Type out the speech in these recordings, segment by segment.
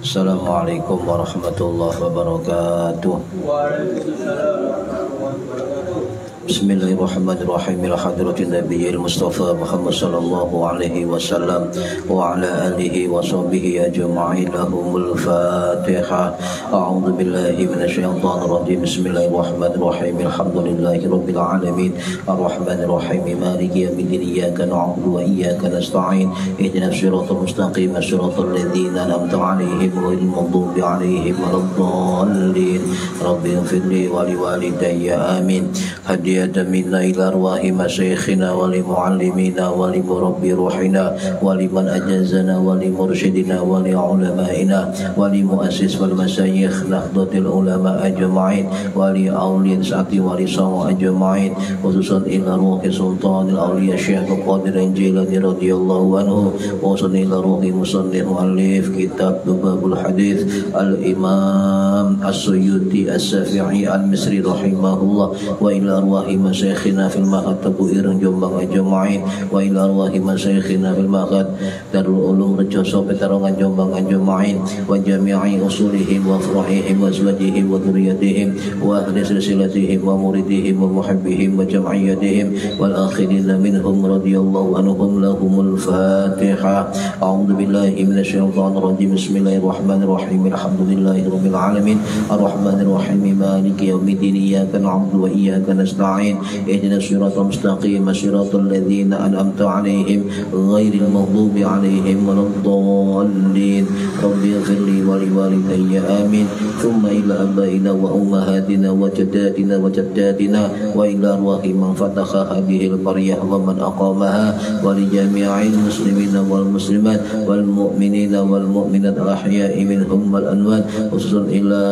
Assalamualaikum warahmatullahi wabarakatuh. Bismillahirrahmanirrahim. Ila hadratin nabiyil mustafa Muhammad sallallahu alaihi wasallam wa ala alihi wa sahbihi ajma'in. Lahumul Fatihah. A'udzu billahi minasyaitonir rajim. Bismillahirrahmanirrahim. Alhamdulillahi rabbil alamin. Arrahmanir rahim. Maliki yaumiddin. Iyyaka na'budu wa iyyaka nasta'in. Ihdinas siratal mustaqim. Siratal ladzina an'amta 'alaihim ghairil maghdubi 'alaihim waladdallin. Rabbi ighfirli wa liwalidayya. Amin. Hadiyatan minna ila arwahi masyayikhina wa li muallimina wa li murabbi ruhina wa liman ajazana wa li mursyidina wa li ulamaina wa li muassis wal masyayikh nahdlatul ulama ajma'in wa li awliya sa'ati wa li sawu ajma'in khususan ila ruhi sultanil awliya Syekh Qadir Jilani radhiyallahu anhu wa ila ruhi musannif muallif kitab Babul Hadis al-Imam As-Suyuti As-Safi'i Al-Misri rahimahullah wa ila arwahi masyayikhina fil maqad Tabu Ireng Jombang ajma'in wa ila arwahi masyayikhina fil maqad Darul Ulum Rejoso Petarongan Jombang ajma'in wa jami'i usulihim wa furu'ihim wa azwajihim wa dzurriyyatihim wa ahli silsilatihim wa muridihim wa muhibbihim wa jam'iyyatihim wal akhirina minhum radhiyallahu anhum. Lahumul Fatihah. A'udzu billahi minasyaitonir rajim. Bismillahirrahmanirrahim. Alhamdulillahi rabbil alamin. Arrahmanir rahim. Maliki yaumiddin. Iyyaka na'budu wa iyyaka nasta'in. Ihdinas siratal mustaqim. Siratal ladzina an'amta 'alaihim ghairil maghdubi 'alaihim waladdallin. Rabbi ighfirli wa liwalidayya. Amin. Thumma ila abaina wa ummahatina wa jaddatina wa jaddatina wa ila arwahi man fataha hadhihi al-qaryah wa man aqamaha wa li jami'il muslimina wal muslimat wal mu'minina wal mu'minat al-ahya'i minhum wal anwat khususan ila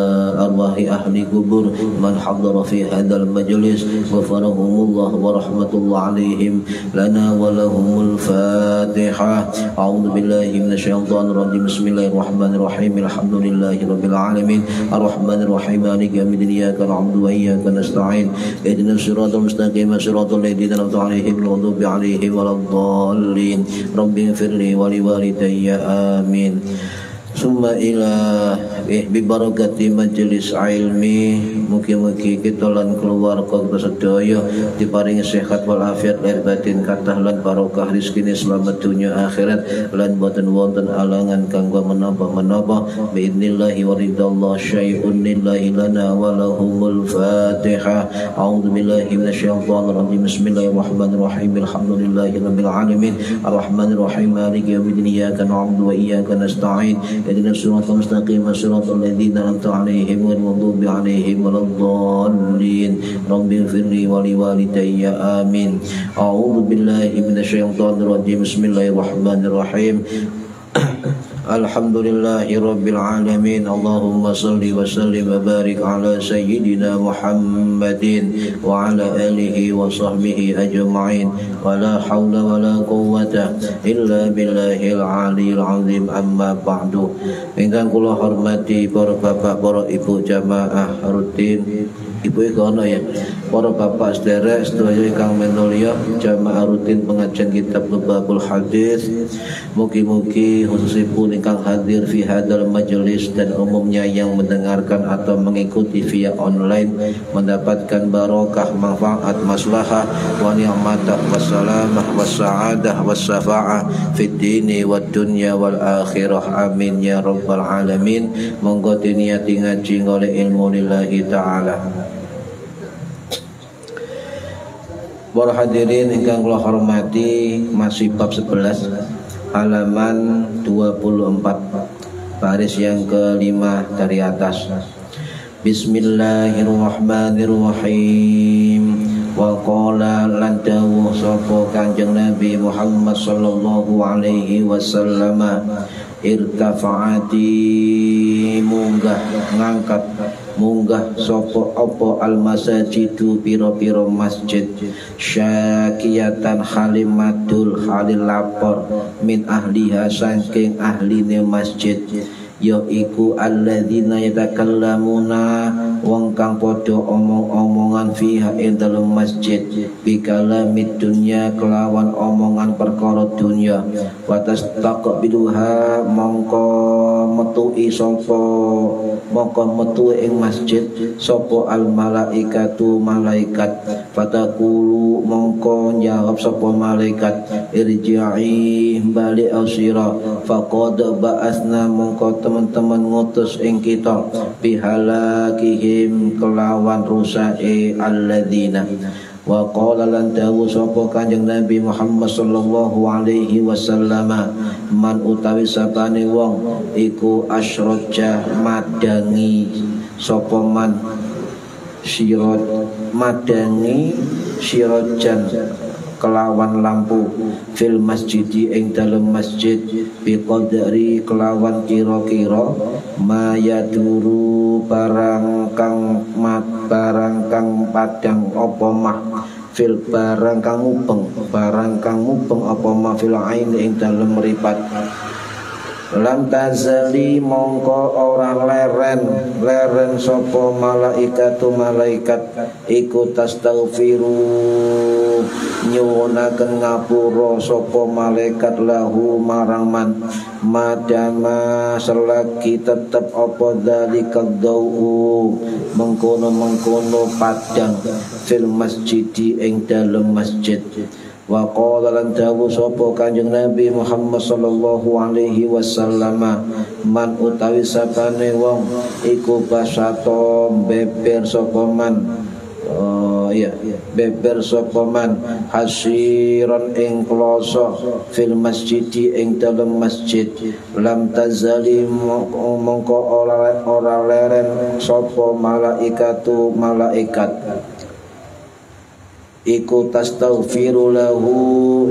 arwahi ahli kubur man hadara fi hadzal majlis ghafarahumullah wa rahmatullah alaihim lana wa lahumul Fatihah. A'udzu billahi minasyaitonir rajim. Bismillahirrahmanirrahim. Alhamdulillahi rabbil alamin. Arrahmanir rahim. Maliki yaumiddin. Iyyaka na'budu wa iyyaka nasta'in. Ihdinas siratal mustaqim. Siratal ladzina an'amta 'alaihim ghairil maghdubi 'alaihim waladdallin. Rabbi ighfirli wa liwalidayya. Amin. Summa ila bi barakati majelis ilmi mugi-mugi kita lan keluarga kita sedaya diparingi sehat wal afiat lahir batin kathah lan barokah rezeki selamat dunia akhirat lan boten wonten alangan kanggo menapa-menapa biidznillah wa ridallah syai'un lillahi lana wa lahumul Fatihah. A'udzu billahi minasyaitonir rajim. Bismillahirrahmanirrahim. Alhamdulillahi rabbil alamin. Arrahmanir rahim. Maliki yaumiddin. Iyyaka na'budu wa iyyaka nasta'in. Ihdinas siratal mustaqim. Siratal ladzina an'amta 'alaihim ghairil maghdubi 'alaihim waladdallin. Rabbi ighfirli wa liwalidayya. Amin. A'udzu billahi minasyaitonir rajim. Bismillahirrahmanirrahim. Alhamdulillahi rabbil alamin. Allahumma salli wa sallim wa barik ala sayyidina Muhammadin wa ala alihi wa sahbihi ajma'in. Wa la hawla wa la quwwata illa billahil aliyil azim. Amma ba'du. Ingkang kula hormati para bapak, para ibu jamaah rutin. Ibu kono ya, para bapak sederek sedaya ingkang menulya jamaah rutin pengajian kitab Babul Hadis. Mugi-mugi khususipun ingkang hadir fi hadzal majelis dan umumnya yang mendengarkan atau mengikuti via online mendapatkan barokah, manfaat, maslahah wa ni'matah wassalamah wassa'adah wassafa'ah fid dini wad dunya wal akhirah. Amin ya rabbal alamin. Monggo diniati ngaji oleh ilmu lillahi ta'ala. Para hadirin ingkang kula hormati, masih bab 11 halaman 24 baris yang kelima dari atas. Bismillahirrahmanirrahim. Wa qala lan dawuh sapa Kanjeng Nabi Muhammad sallallahu alaihi wasallam, irtafa'ati munggah ngangkat munggah sapa apa al masajidu pira-pira masjid syakiyatan halimadul halil lapor min ahliha saking ahline masjid yaiku alladzina yatakallamuna wong kang padha omong-omongan fiha ing dalem masjid bikalamid dunya kelawan omongan perkara dunya watas taqbiluha mongko metuhi sapa mongko metu ing masjid sapa al malaikatu malaikat fatakulu mongko jawab sapa malaikat irji'i bali ausira faqad ba'asna mongko teman-teman ngutus ing kita bihalakihim kelawan rusake alladzina wa qala lan dawu sapa Kanjeng Nabi Muhammad sallallahu alaihi wasallam man utawi sapane wong iku asroja madangi sapa man sirot madangi sirojan kelawan lampu fil masjidi ing dalem masjid biqadri kelawan kira-kira mayaduru barang kang padang apa mah fil barang kang mubeng apa mah fil ain ing dalem mripat lam tazali mongko ora leren sapa malaikatu malaikat iku tastaghfiru nyuwunaken ngapura sapa malaikat lahu marang man madama selagi tetep apa dalika dau mengkono padang fil masjidi ing dalem masjid wa qala lan dawu sapa Kanjeng Nabi Muhammad sallallahu alaihi wasallam man utawi sapane wong iku basato beber sapa man beber sapa man hasiron ing kloso fil masjidi ing dalem masjid lam tazali mongko ora leren sapa malaikatu malaikat iku tastaghfiru lahu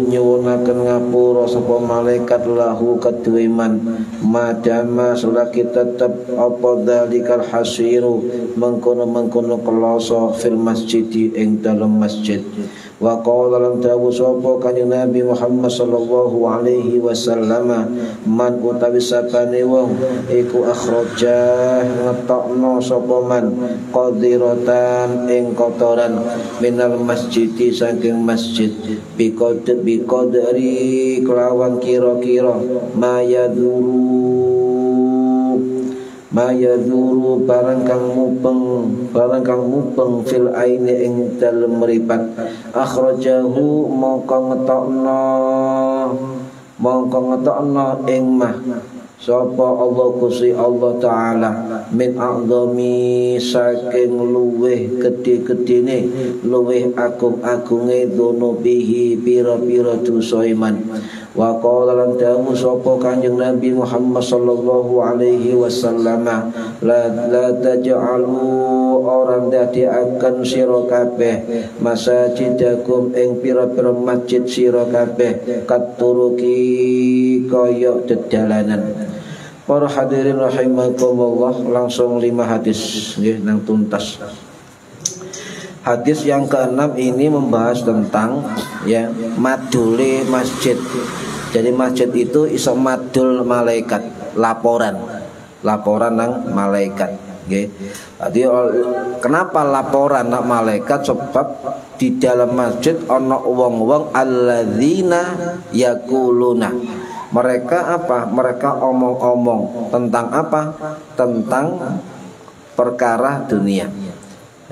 nyuwunaken ngapura sapa malaikat lahu kedue man madama selagi tetep apa dalikal hasiru mengkono kloso fil masjid ing dalem masjid wa qala lan dawu sapa Kanjeng Nabi Muhammad sallallahu alaihi wasallam man utawi sapane wong iku akhraja ngetokno sapa man qadiratan ing kotoran minal masjid saking masjid biqadri kelawan kira-kira mayaduru barang kang mupeng fil aini ing dalem mripat akhrajahu mongko ngetokno ing mah sapa Allah Gusti Allah taala min a'zami saking luweh gedhe-gedhene luweh agung-agunge dunubihi pira-pira dosa iman wa qala lan dawu sapa Kanjeng Nabi Muhammad sallallahu alaihi wasallam la taj'alu orang dadiaken sira kabeh masajidakum ing pira-pira masjid sira kabeh katuruki kaya dedalanan. Para hadirin rahimakumullah, langsung 5 hadis nggih nang tuntas. Hadis yang ke-6 ini membahas tentang madule masjid. Jadi masjid itu iso madul malaikat, laporan nang malaikat nggih. Jadi kenapa laporan nang malaikat? Sebab di dalam masjid ana wong-wong alladzina yaquluna. Mereka apa? Mereka omong-omong tentang apa? Tentang perkara dunia.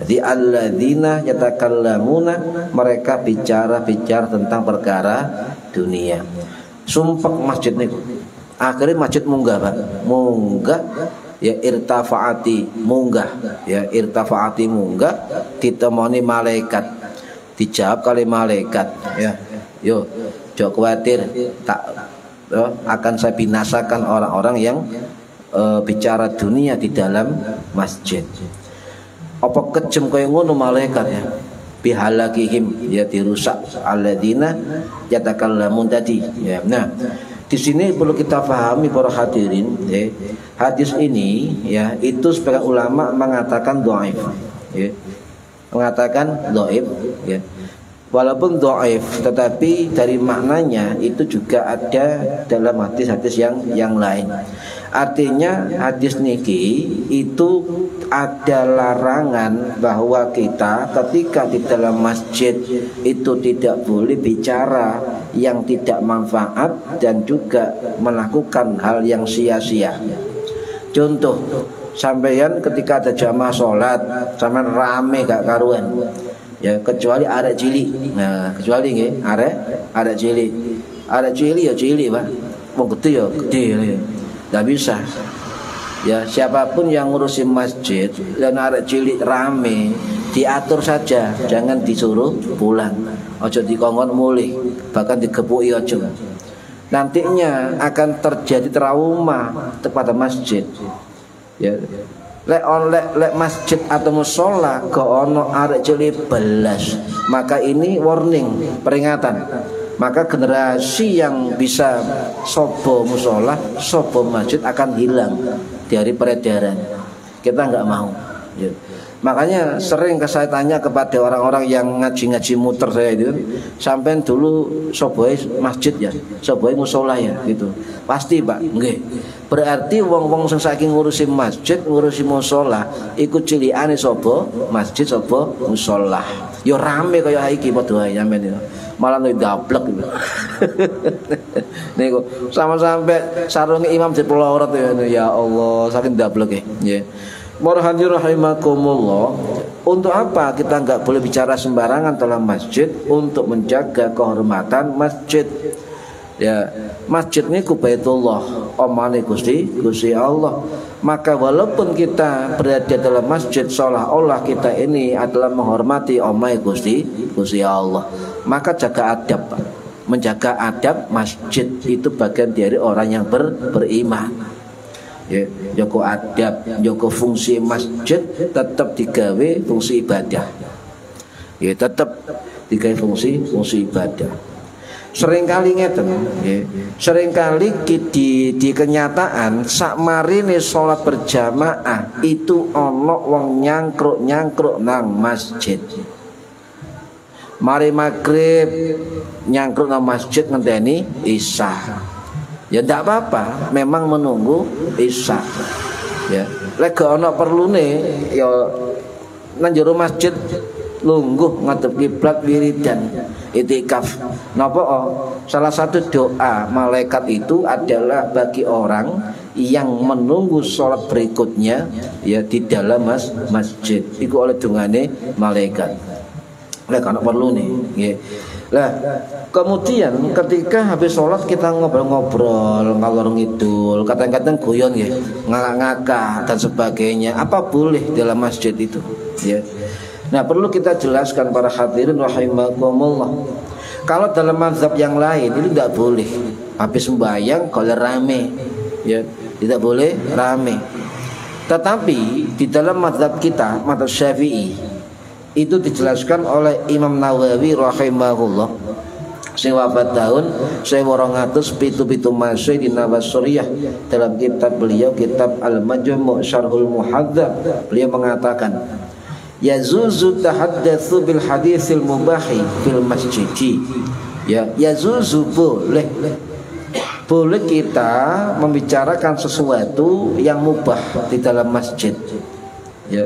Jadi alladzina yatakallamuna, mereka bicara tentang perkara dunia. Sumpek masjid niku. Akhirnya masjid munggah, Pak. Munggah ya irtafaati munggah. Ya irtafaati munggah ditemoni malaikat. Dijawab kali malaikat, ya. Yo, jangan khawatir, akan saya binasakan orang-orang yang bicara dunia di dalam masjid. Apa kejem kaya ngono malaikat ya? Bihalakihim ya dirusak alladzina yatakallamun tadi ya. Nah, Di sini perlu kita pahami para hadirin, hadis ini ya itu sebagian ulama mengatakan dhaif, ya. Mengatakan dhaif, ya. Walaupun dhaif, tetapi dari maknanya itu juga ada dalam hadis-hadis yang lain. Artinya hadis niki itu ada larangan bahwa kita ketika di dalam masjid itu tidak boleh bicara yang tidak manfaat dan juga melakukan hal yang sia-sia. Contoh, sampeyan ketika ada jamaah sholat, sampeyan rame gak karuan, ya kecuali arek cilik. Nah, kecuali nggih arek cilik. Arek cilik ya cilik, Pak. Wong gede ya gede ya. Tidak bisa. Ya, siapapun yang ngurusin masjid dan arek cilik rame, diatur saja, jangan disuruh pulang. Ojo dikongkon mulih, bahkan digepuki ojo. Nantinya akan terjadi trauma kepada masjid. Ya. Lek masjid atau musola ke ono arek cilik belas, maka ini warning, peringatan. Maka generasi yang bisa sobo musola, sobo masjid akan hilang dari peredaran. Kita nggak mau. Ya. Makanya sering saya tanya kepada orang-orang yang ngaji-ngaji muter saya itu, sampai dulu soboy masjid ya, soboy musola ya, gitu. Pasti Pak, nggih. Berarti wong-wong sing saking ngurusi masjid, ngurusi musola, ikut cilikane sobo masjid, sobo musola. Yo rame kaya iki padha ae sampean itu. Malah nek dablek gitu. Niku sama sampai sarung imam dipelorot ya Allah, saking dablek ya. Marhani rahimakumullah. Untuk apa kita enggak boleh bicara sembarangan dalam masjid? Untuk menjaga kehormatan masjid. Ya, masjid ini Baitullah, omane Gusti Allah. Maka walaupun kita berada dalam masjid, seolah-olah kita ini adalah menghormati omai Gusti Allah. Maka jaga adab, Pak. Menjaga adab masjid itu bagian dari orang yang beriman. Ya, joko adab, joko fungsi masjid tetap digawe fungsi ibadah. Ya, tetap digawe fungsi ibadah. Seringkali ngeten, ya. Seringkali di kenyataan sakmarine sholat berjamaah itu ono wong nyangkruk nang masjid. Mari maghrib nyangkruk nang masjid ngenteni isya. Ya ndak apa-apa, memang menunggu isya. Ya, lek ana perlune ya nang jero masjid lungguh ngadep kiblat wiridan itikaf. Napa salah satu doa malaikat itu adalah bagi orang yang menunggu sholat berikutnya ya di dalam masjid. Iku oleh dungane malaikat. Lek ana perlune nggih. Lah, kemudian ketika habis sholat kita ngobrol-ngobrol ngalor ngidul, kadang-kadang guyon ya, ngakak-ngakak dan sebagainya. Apa boleh dalam masjid itu? Ya. Nah, perlu kita jelaskan para hadirin rahimakumullah. Kalau dalam mazhab yang lain ini tidak boleh. Habis sembahyang kalau rame, ya, tidak boleh rame. Tetapi di dalam mazhab kita, mazhab Syafi'i, itu dijelaskan oleh Imam Nawawi rahimahullah sing wafat tahun 1277 Masehi di Nawasuriyah. Dalam kitab beliau, kitab Al-Majmu' Syarhul Muhadzab, beliau mengatakan yazuzu tahaddatsu bil haditsil mubahi fil masjidi. Ya, yazuzu boleh kita membicarakan sesuatu yang mubah di dalam masjid. Ya.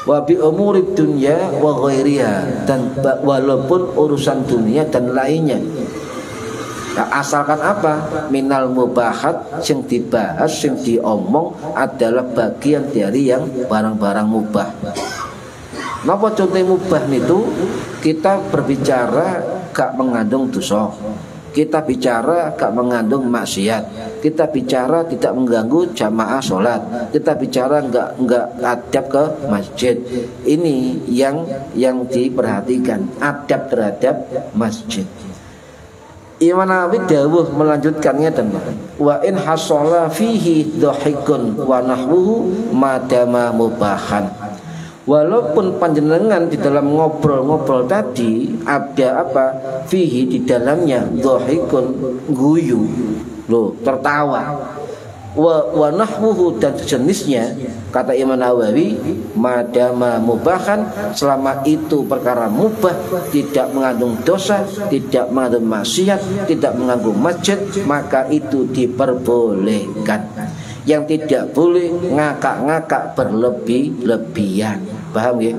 Wa bi umurid dunya wa ghairiha, dan walaupun urusan dunia dan lainnya. Nah, asalkan apa? Minal mubahat, sing dibahas, sing diomong adalah bagian dari yang barang-barang mubah. Napa contoh mubah itu? Kita berbicara gak mengandung dosa. Kita bicara gak mengandung maksiat. Kita bicara tidak mengganggu jamaah sholat. Kita bicara enggak adab ke masjid. Ini yang diperhatikan, adab terhadap masjid. Imam Nawawi dawuh melanjutkannya teman. Wa in hasala fihi dhahikun wa nahwuhu madama mubahan. Walaupun panjenengan di dalam ngobrol-ngobrol tadi ada apa? Fihi di dalamnya dhahikun, guyu. Loh, tertawa. Wa nahwuhu, dan sejenisnya, kata Imam Nawawi, madama mubahan, selama itu perkara mubah, tidak mengandung dosa, tidak mengandung maksiat, tidak mengandung masjid, maka itu diperbolehkan. Yang tidak boleh ngakak-ngakak berlebih-lebihan. Paham ya?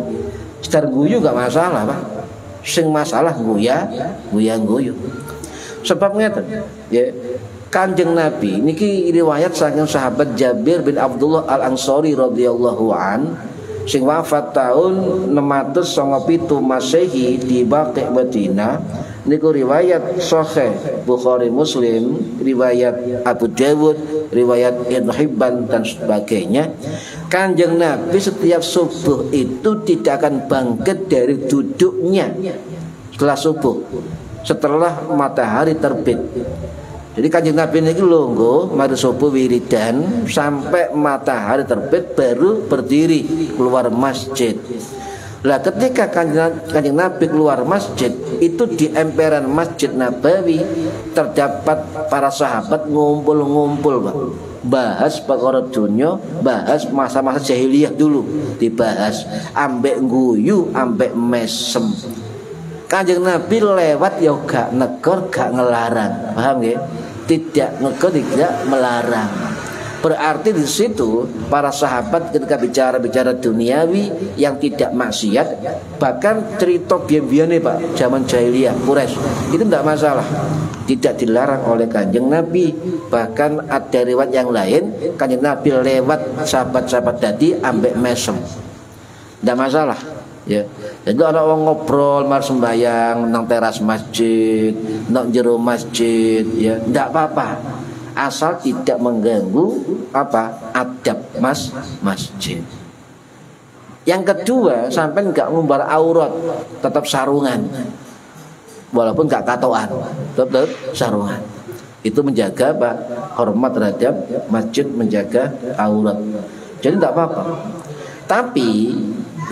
Setar guyu gak masalah, Pak. Sing masalah guyu. Sebab ngeten, ya. Kanjeng Nabi niki riwayat saking sahabat Jabir bin Abdullah Al-Ansari radhiyallahu an, sing wafat tahun 697 Masehi di Baqi' Madinah. Niku riwayat Sahih Bukhari Muslim, riwayat Abu Dawud, riwayat Ibnu Hibban dan sebagainya. Kanjeng Nabi setiap subuh itu tidak akan bangkit dari duduknya setelah subuh, setelah matahari terbit. Jadi Kanjeng Nabi ini longgo mari subuh wiridan sampai matahari terbit baru berdiri keluar masjid. Lah ketika Kanjeng Nabi keluar masjid, itu di emperan Masjid Nabawi terdapat para sahabat ngumpul-ngumpul, Pak. Bahas perkara dunya, bahas masa-masa jahiliyah dulu dibahas, ambek guyu, ambek mesem. Kanjeng Nabi lewat ya gak negor, gak ngelarang. Paham nggih? Tidak negor, tidak melarang. Berarti di situ para sahabat ketika bicara duniawi yang tidak maksiat, bahkan cerita biyen-biyene Pak, zaman jahiliyah Quraisy, itu tidak masalah. Tidak dilarang oleh Kanjeng Nabi. Bahkan ada riwayat yang lain, Kanjeng Nabi lewat sahabat-sahabat tadi ambek mesem. Tidak masalah. Ya, jadi orang ngobrol mar sembayang nang teras masjid, nang jero masjid, ya, ndak apa-apa, asal tidak mengganggu adab masjid. Yang kedua, sampai nggak ngumbar aurat, tetap sarungan, walaupun nggak katoan, tetap sarungan. Itu menjaga hormat terhadap masjid, menjaga aurat. Jadi ndak apa-apa. Tapi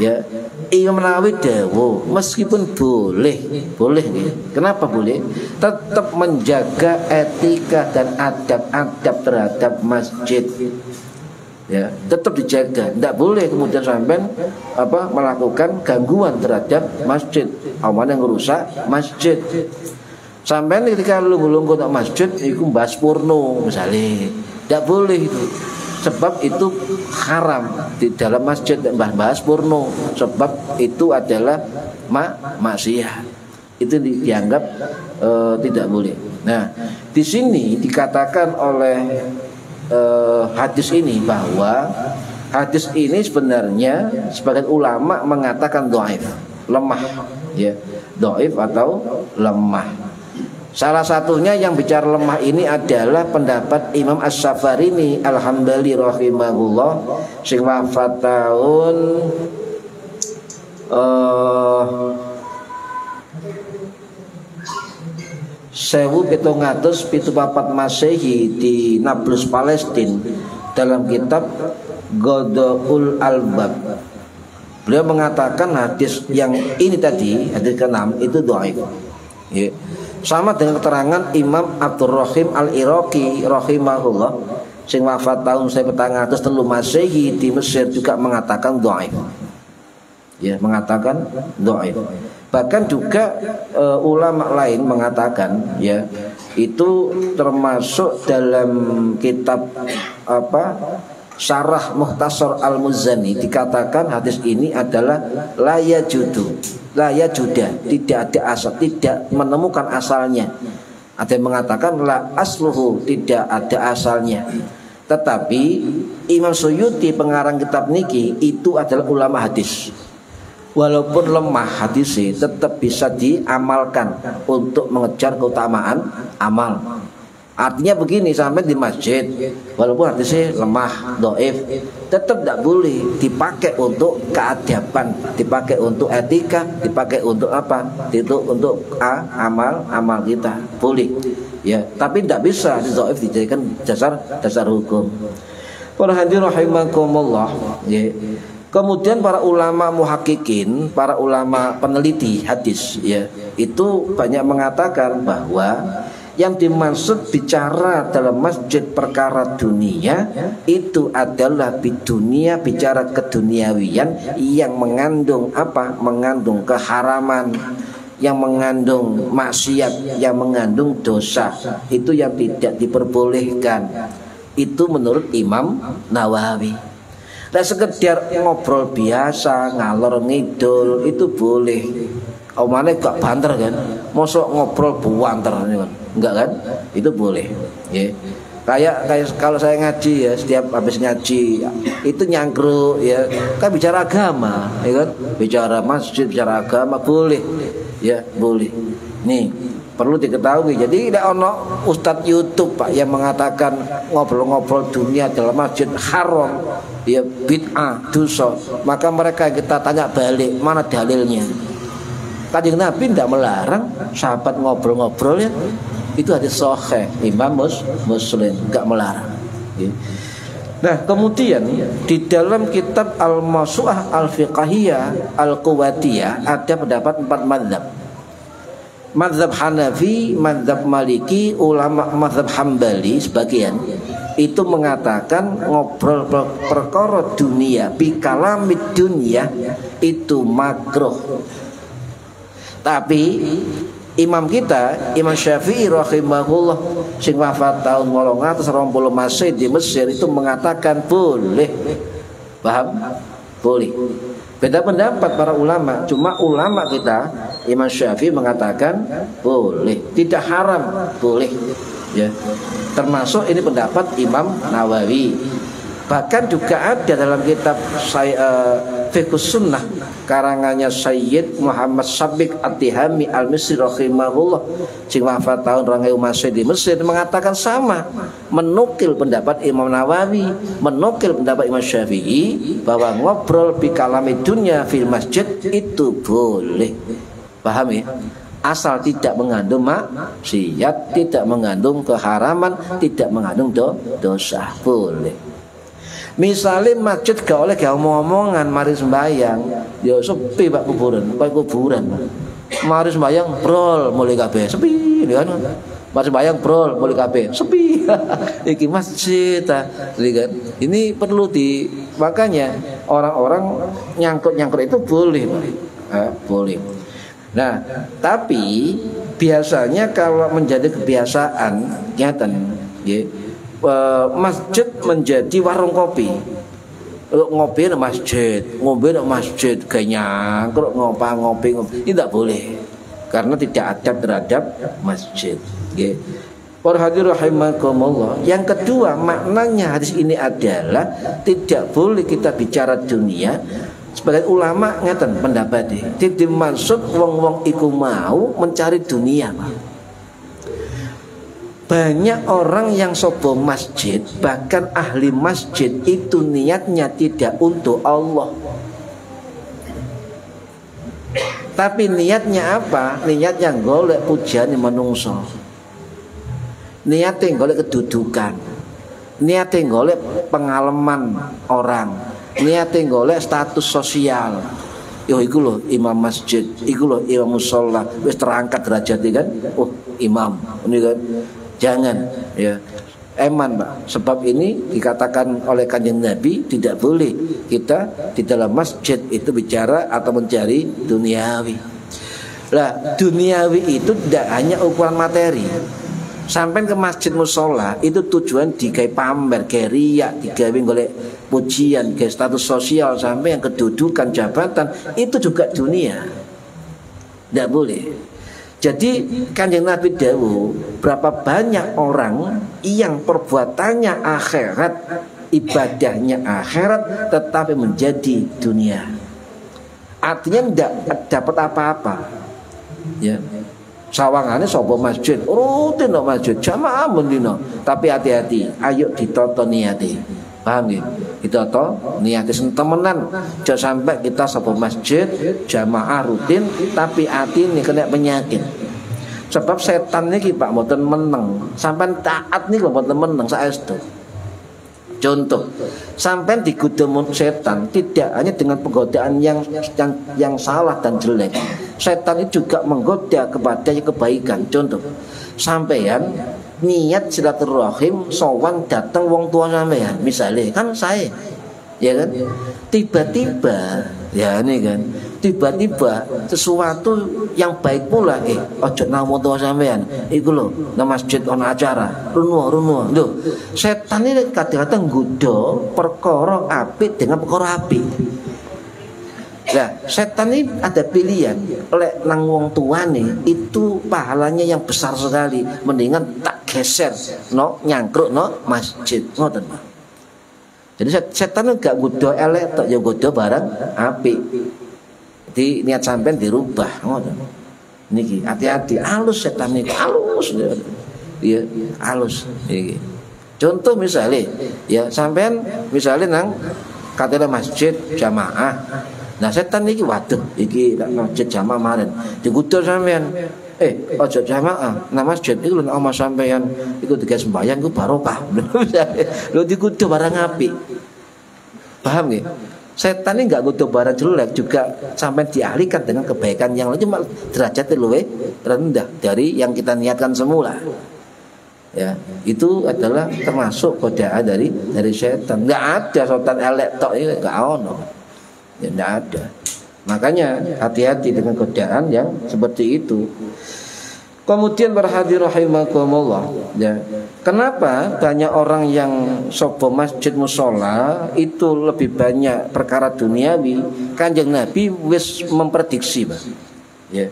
ya, Imam Nawawi dawuh meskipun boleh nih. Kenapa boleh? Tetap menjaga etika dan adab-adab terhadap masjid. Ya, tetap dijaga. Tidak boleh kemudian sampai melakukan gangguan terhadap masjid, awan yang merusak masjid. Sampai ketika lungguh-lungguh untuk masjid iku mbahas porno misalnya. Tidak boleh itu. Sebab itu haram di dalam masjid bahas porno. Sebab itu adalah maksiat. Itu dianggap tidak boleh. Nah, di sini dikatakan oleh hadis ini bahwa hadis ini sebenarnya sebagian ulama mengatakan dhaif, lemah, ya, dhaif atau lemah. Salah satunya yang bicara lemah ini adalah pendapat Imam As-Safarini Al-Hambali rahimahullah, sing wafat tahun 1774 Masehi di Nablus Palestina dalam kitab Ghadaul Albab. Beliau mengatakan hadis yang ini tadi, hadis ke-6 itu dhaif. Ya. Sama dengan keterangan Imam Abdurrahim Al-Iraqi rahimahullah, sing wafat tahun 1403 Masehi di Mesir, juga mengatakan dhaif. Ya, mengatakan dhaif. Bahkan juga ulama lain mengatakan, ya, itu termasuk dalam kitab Syarah Mukhtasar Al-Muzani, dikatakan hadis ini adalah la yajuda, tidak ada asal, tidak menemukan asalnya. Ada yang mengatakan la asluhu, tidak ada asalnya. Tetapi Imam Suyuti pengarang kitab niki itu adalah ulama hadis. Walaupun lemah hadisnya tetap bisa diamalkan untuk mengejar keutamaan amal. Artinya begini, sampai di masjid walaupun hadisnya lemah, dhaif, tetap tidak boleh dipakai untuk keadaban, dipakai untuk etika, dipakai untuk apa? Itu untuk amal kita boleh, ya. Tapi tidak bisa dhaif dijadikan dasar hukum. Para hadirin rahimakumullah, ya. Kemudian para ulama muhakkikin, para ulama peneliti hadis, ya, itu banyak mengatakan bahwa Yang dimaksud bicara dalam masjid perkara dunia itu adalah dunia, bicara keduniawian yang mengandung apa? Mengandung keharaman, yang mengandung maksiat, yang mengandung dosa. Itu yang tidak diperbolehkan. Itu menurut Imam Nawawi. Nah, sekedar ngobrol biasa, ngalor ngidul itu boleh. Omane gak banter kan? Mosok ngobrol buanter kan? Enggak kan? Itu boleh. Ya. Kayak kalau saya ngaji ya, setiap habis ngaji itu nyangkruk ya, kan bicara agama, ya kan? Bicara masjid, bicara agama boleh. Ya, boleh. Nih, perlu diketahui. Jadi tidak ono Ustadz YouTube Pak yang mengatakan ngobrol-ngobrol dunia dalam masjid haram, ya bid'ah, dosa. Maka mereka kita tanya balik, mana dalilnya? Kanjeng Nabi tidak melarang sahabat ngobrol-ngobrol ya. Itu hadis sahih Imam Muslim, enggak melarang. Nah, kemudian di dalam kitab Al-Mawsu'ah Al-Fiqhiyah Al-Quwatiyah ada pendapat 4 mazhab. Mazhab Hanafi, mazhab Maliki, ulama mazhab Hambali sebagian itu mengatakan ngobrol perkara dunia, bikalamid dunia itu makruh. Tapi imam kita, Imam Syafi'i rahimahullah sing wafat tahun 820 Masehi di Mesir itu mengatakan boleh. Paham? Boleh. Beda pendapat para ulama. Cuma ulama kita Imam Syafi'i mengatakan boleh, tidak haram, boleh. Ya. Termasuk ini pendapat Imam Nawawi. Bahkan juga ada dalam kitab Fiqhus Sunnah karangannya Sayyid Muhammad Sabiq At-Tihami Al-Misri rahimahullah sing wafat tahun 2000 Masehi di Mesir mengatakan sama, menukil pendapat Imam Nawawi, menukil pendapat Imam Syafi'i bahwa ngobrol bi kalami dunya fil masjid itu boleh. Paham ya? Asal tidak mengandung maksiat, tidak mengandung keharaman, tidak mengandung dosa, boleh. Misalnya masjid gak oleh gak omong-omongan, mari sembahyang, ya sepi Pak kuburan, mari sembahyang brol mulai kabeh sepi, kan? Mari sembahyang brol mulai kabeh sepi. Iki masjid, kan? Ini perlu makanya orang-orang nyangkut itu boleh, boleh. Nah, tapi biasanya kalau menjadi kebiasaan, nyatan, ya. Masjid menjadi warung kopi. Ngopi di masjid, ngombe di masjid, kayaknya ngopi. Ini tidak boleh karena tidak adab terhadap masjid. Para hadirin rahimakumullah. Yang kedua, maknanya hadis ini adalah tidak boleh kita bicara dunia. Sebagai ulama ngeten pendapatnya, tidak dimaksud wong-wong iku mau mencari dunia. Banyak orang yang sobo masjid, bahkan ahli masjid itu niatnya tidak untuk Allah. Tapi niatnya apa? Niatnya golek pujian menungso. Niatnya golek kedudukan. Niatnya golek pengalaman orang. Niatnya golek status sosial. Yo iku lho imam masjid, iku lho imam musholla, wis terangkat derajatnya kan. Oh, imam. Ini kan jangan ya. Eman Pak. Sebab ini dikatakan oleh Kanjeng Nabi tidak boleh kita di dalam masjid itu bicara atau mencari duniawi. Lah, duniawi itu tidak hanya ukuran materi. Sampai ke masjid mushola itu tujuan digawe pamer, gawe riya, digawe golek pujian, gawe status sosial, sampai yang kedudukan jabatan itu juga dunia. Tidak boleh. Jadi Kanjeng Nabi dawuh, berapa banyak orang yang perbuatannya akhirat, ibadahnya akhirat, tetapi menjadi dunia. Artinya tidak dapat apa-apa. Ya. Sawangannya sobo masjid, rutin no masjid, jamaah mendino. Tapi hati-hati, ayo ditoto niati. Paham ya? Ditoto niati temenan. Jangan sampai kita sobo masjid, jamaah rutin, tapi hati ini kena penyakit. Sebab setan ini Pak mboten meneng, sampai taat nih mboten meneng saestu. Contoh, sampai digodha setan tidak hanya dengan penggodaan yang salah dan jelek. Setan itu juga menggoda kepada kebaikan. Contoh, sampean niat silaturahim sowan datang wong tua sampean, misalnya kan saya, ya kan, tiba-tiba ya ini kan, tiba-tiba sesuatu yang baik pula, ojo nang wong tua sampean, iku lho, nang masjid ana acara, runwo, lho, setan ini kadang-kadang nggodha perkara apik dengan perkara apik. Nah, setan ini ada pilihan. Lek nang wong tuane itu pahalanya yang besar sekali. Mendingan tak geser, no nyangkruk no masjid, ngoten. Jadi setan enggak nggodha elek tok, ya nggodha barang apik. Jadi niat sampean dirubah, ngoten. Niki hati-hati, halus setan niku, halus. Ya, halus iki. Contoh misalnya, ya sampean misalnya nang katanya masjid jamaah. Nah setan iki waduh iki masjid jamaah maren digudur sampean ojo jamaah nang masjid iku lho omah sampean iku digawe sembahyang iku barokah lho digudur barang apik. Paham nggih? Setan ini enggak gudur barang jelek juga sampai dialihkan dengan kebaikan yang lain, cuma derajatnya luwih rendah dari yang kita niatkan semula. Ya, itu adalah termasuk godaan dari setan. Enggak ada setan elek tok iki enggak ono. Ya, tidak ada. Makanya hati-hati dengan godaan yang seperti itu. Kemudian berhadir rahimakumullah, ya. Kenapa banyak orang yang sobo masjid musola itu lebih banyak perkara duniawi? Kanjeng Nabi wis memprediksi, Pak. Ya.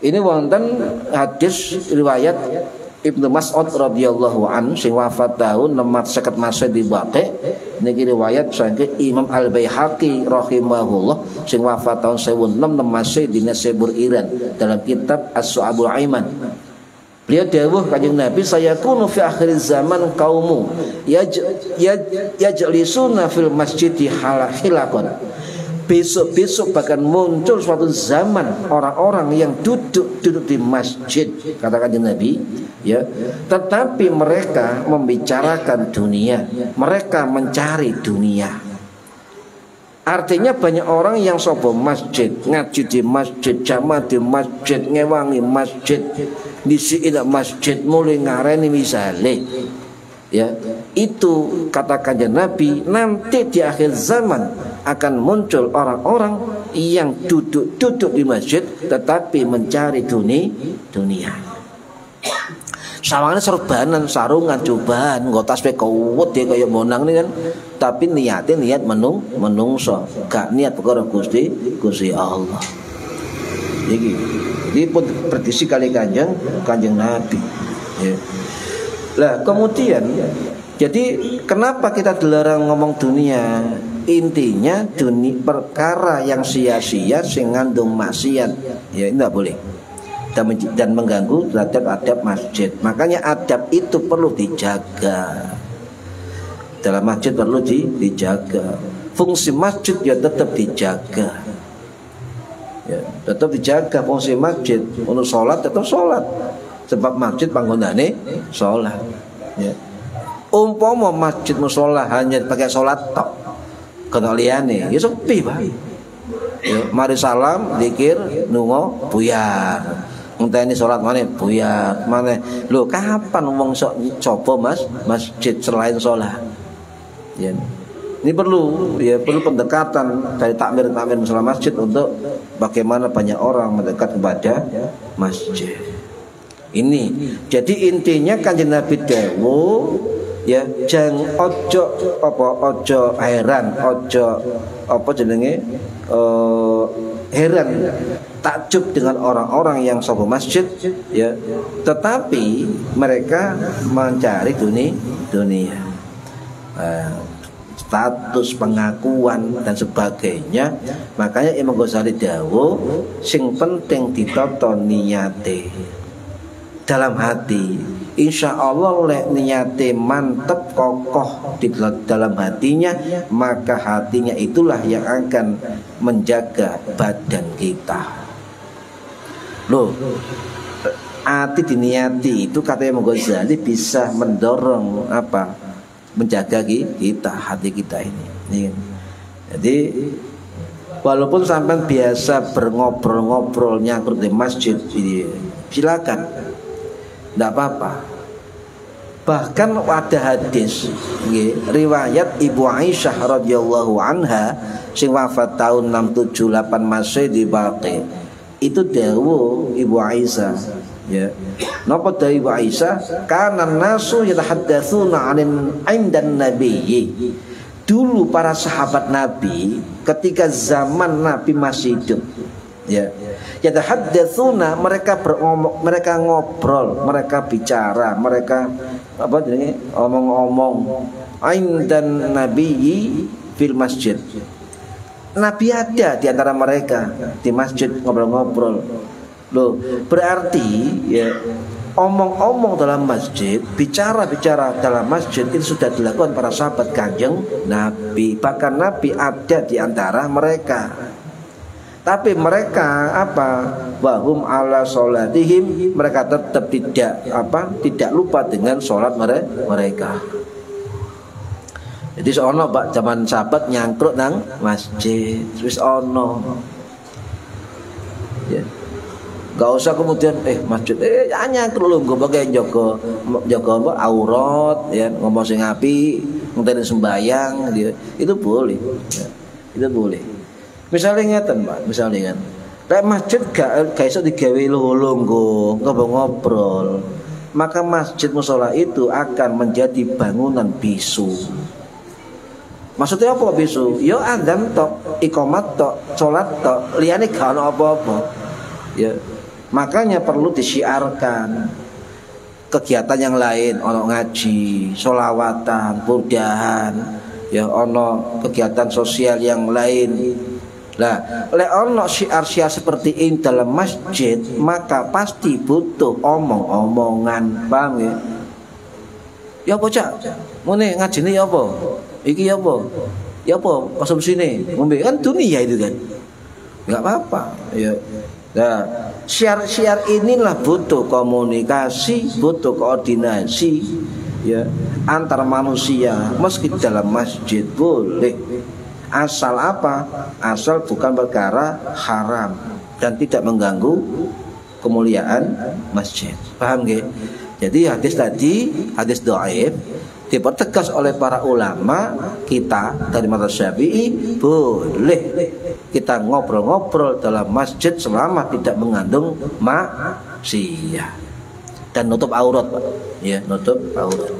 Ini wonten hadis riwayat Ibnu Mas'ud radhiyallahu anhu sing wafat tahun 650 Masehi di Baqi. Niki riwayat saking Imam Al-Baihaqi rahimahullah sing wafat tahun 1606 Masehi di Nasibur Iran dalam kitab As-Su'abul Aiman. Beliau dawuh kanjeng Nabi, sayakunu fi akhir zaman qaumu yajlisuna fil masjidi hilaqan. Besok-besok bahkan muncul suatu zaman orang-orang yang duduk di masjid, kata kanjeng Nabi, ya, tetapi mereka membicarakan dunia, mereka mencari dunia. Artinya banyak orang yang sobo masjid, ngaji di masjid, jamaah di masjid, ngewangi masjid, disi masjid, mulai ngareni misalnya. Ya, itu kata kanjeng Nabi, nanti di akhir zaman akan muncul orang-orang yang duduk di masjid tetapi mencari dunia. Sawangan serbanan, sarungan, cobaan, nggo tasbih kuwet ya kaya monang ini kan, tapi niatnya niat menungso, gak niat perkara Gusti Allah. Jadi pun prediksi kali kanjeng Nabi. Ya. Lah kemudian jadi kenapa kita dilarang ngomong dunia? Intinya dunia perkara yang sia-sia sing ngandung maksiat, ya ini tidak boleh dan mengganggu terhadap adab masjid. Makanya adab itu perlu dijaga. Dalam masjid perlu dijaga. Fungsi masjid ya tetap dijaga. Ya, tetap dijaga fungsi masjid. Untuk sholat tetap sholat. Sebab masjid panggonane sholat. Ya. Umpama masjid musola hanya pakai sholat tok, kena liyane, ya sepi Pak. Ya, mari salam, zikir, nungo, buyar. Ngenteni sholat mana buyar, mana. Loh kapan wong sok coba masjid selain sholat? Ya. Ini perlu pendekatan dari takmir musola masjid untuk bagaimana banyak orang mendekat kepada masjid. Ini jadi intinya kanjeng Nabi dawuh ya, jangan ojo heran, ojo heran takjub dengan orang-orang yang sobo masjid ya, tetapi mereka mencari dunia. Status, pengakuan dan sebagainya. Makanya Imam Ghazali dawuh sing penting ditata niate dalam hati. Insya Allah lek niate mantep kokoh di dalam hatinya, maka hatinya itulah yang akan menjaga badan kita. Loh, hati diniati itu kata Imam Ghazali bisa mendorong apa? Menjaga kita, hati kita ini. Jadi walaupun sampai biasa berngobrol-ngobrol nyangkrut di masjid, silakan. tidak apa-apa. Bahkan ada hadis riwayat Ibu Aisyah radhiyallahu anha sing wafat tahun 678 Masehi di Baqi. Itu dawuh Ibu Aisyah, ya. Napa dari Ibu Aisyah? Kana nasu yatahaddatsuna 'indan nabiyyi. Dulu para sahabat Nabi ketika zaman Nabi masih hidup, ya. Yatahaddatsuna, mereka beromong, mereka ngobrol, mereka bicara, mereka apa jadinya omong-omong 'indan nabiyyi fil masjid. Nabi ada di antara mereka di masjid ngobrol-ngobrol. Loh, berarti ya omong-omong dalam masjid, bicara-bicara dalam masjid itu sudah dilakukan para sahabat Kanjeng Nabi. Bahkan Nabi ada di antara mereka. Tapi mereka apa? Wahum ala sholatihim, mereka tetap tidak lupa dengan sholat mereka. Jadi seono Pak zaman sahabat nyangkruk nang masjid, wis ono. Ya. Gak usah kemudian masjid nyangkruk lho nggo pakai jaga aurat ya, ngomong sing apik, ngenteni sembayang gitu. Itu boleh. Ya. Itu boleh. Misalnya ngeten Pak, misalnya kan. Lek masjid gak iso digawe lho-lho ngobrol. Maka masjid mushola itu akan menjadi bangunan bisu. Maksudnya apa bisu? Yo adzan tok, iqamat tok, salat tok, liyane gak ono apa-apa. Ya. Makanya perlu disiarkan kegiatan yang lain, ono ngaji, sholawatan, burdahan, ya ono kegiatan sosial yang lain. Lah, lek ono syiar-syiar seperti ini dalam masjid, maka pasti butuh omong-omongan, paham ya? Ya apa cak? Mune ngajine ya apa? Iki ya apa? Ya apa? Konsumsine, ngombe kan dunia itu kan. Enggak apa-apa, ya. Nah, syiar-syiar inilah butuh komunikasi, butuh koordinasi, ya, antar manusia. Meski dalam masjid boleh, asal apa? Asal bukan perkara haram dan tidak mengganggu kemuliaan masjid. Paham nggih? Jadi hadis tadi, hadis dhaif, dipertegas oleh para ulama kita dari mazhab Syafi'i, boleh kita ngobrol-ngobrol dalam masjid selama tidak mengandung maksiat dan nutup aurat, Pak. Ya, nutup aurat.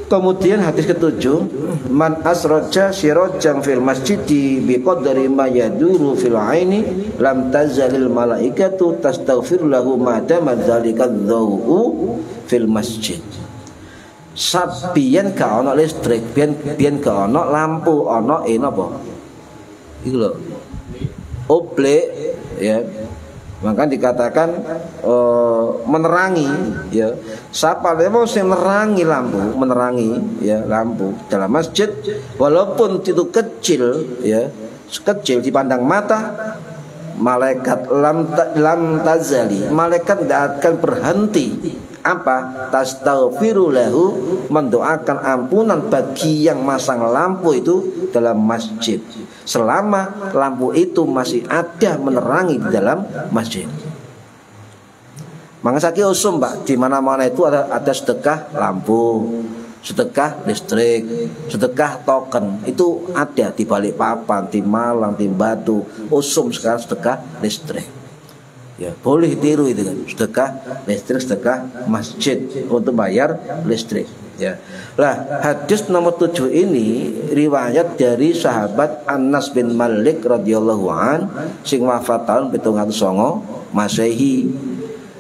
Kemudian hadis ketujuh, man asraja sirajan fil masjidi biqadri ma yaduru fil aini lam tazalil malaikatu tastaghfir lahu ma dama dzalika dzau fil masjid. Sabiyen gak ono listrik, biyen gak ono lampu, ono napa? Iku lho. Oblek ya. Maka dikatakan menerangi ya. Sapa lemo sing menerangi lampu, menerangi ya lampu dalam masjid walaupun itu kecil ya, kecil dipandang mata, malaikat lam tazali, malaikat tidak akan berhenti apa? Tastaghfiru lahu, mendoakan ampunan bagi yang masang lampu itu dalam masjid selama lampu itu masih ada menerangi di dalam masjid. Maka saya usum Pak, di mana-mana itu ada sedekah lampu, sedekah listrik, sedekah token, itu ada di Balikpapan, di Malang, di Batu. Usum sekarang sedekah listrik. Ya, boleh tiru itu kan, sedekah listrik, sedekah masjid untuk bayar listrik. Ya. Lah, hadis nomor 7 ini riwayat dari sahabat Anas bin Malik radhiyallahu an sing wafat tahun 709 Masehi.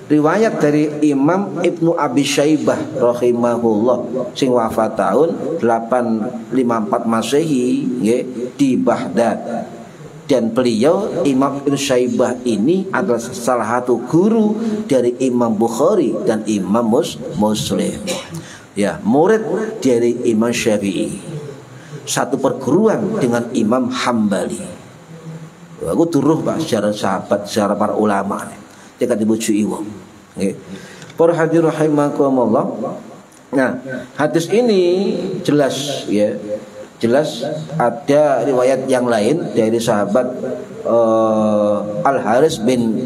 Riwayat dari Imam Ibnu Abi Syaibah rahimahullah sing wafat tahun 854 Masehi nggih di Baghdad. Dan beliau Imam Ibnu Syaibah ini adalah salah satu guru dari Imam Bukhari dan Imam Muslim. Ya, murid dari Imam Syafi'i. Satu perguruan dengan Imam Hambali. Aku turuh Pak secara sahabat, secara para ulama. Dia dibujuki wong. Nggih. Para hadirin rahimakumullah. Nah, hadis ini jelas ya. Jelas ada riwayat yang lain dari sahabat Al Haris bin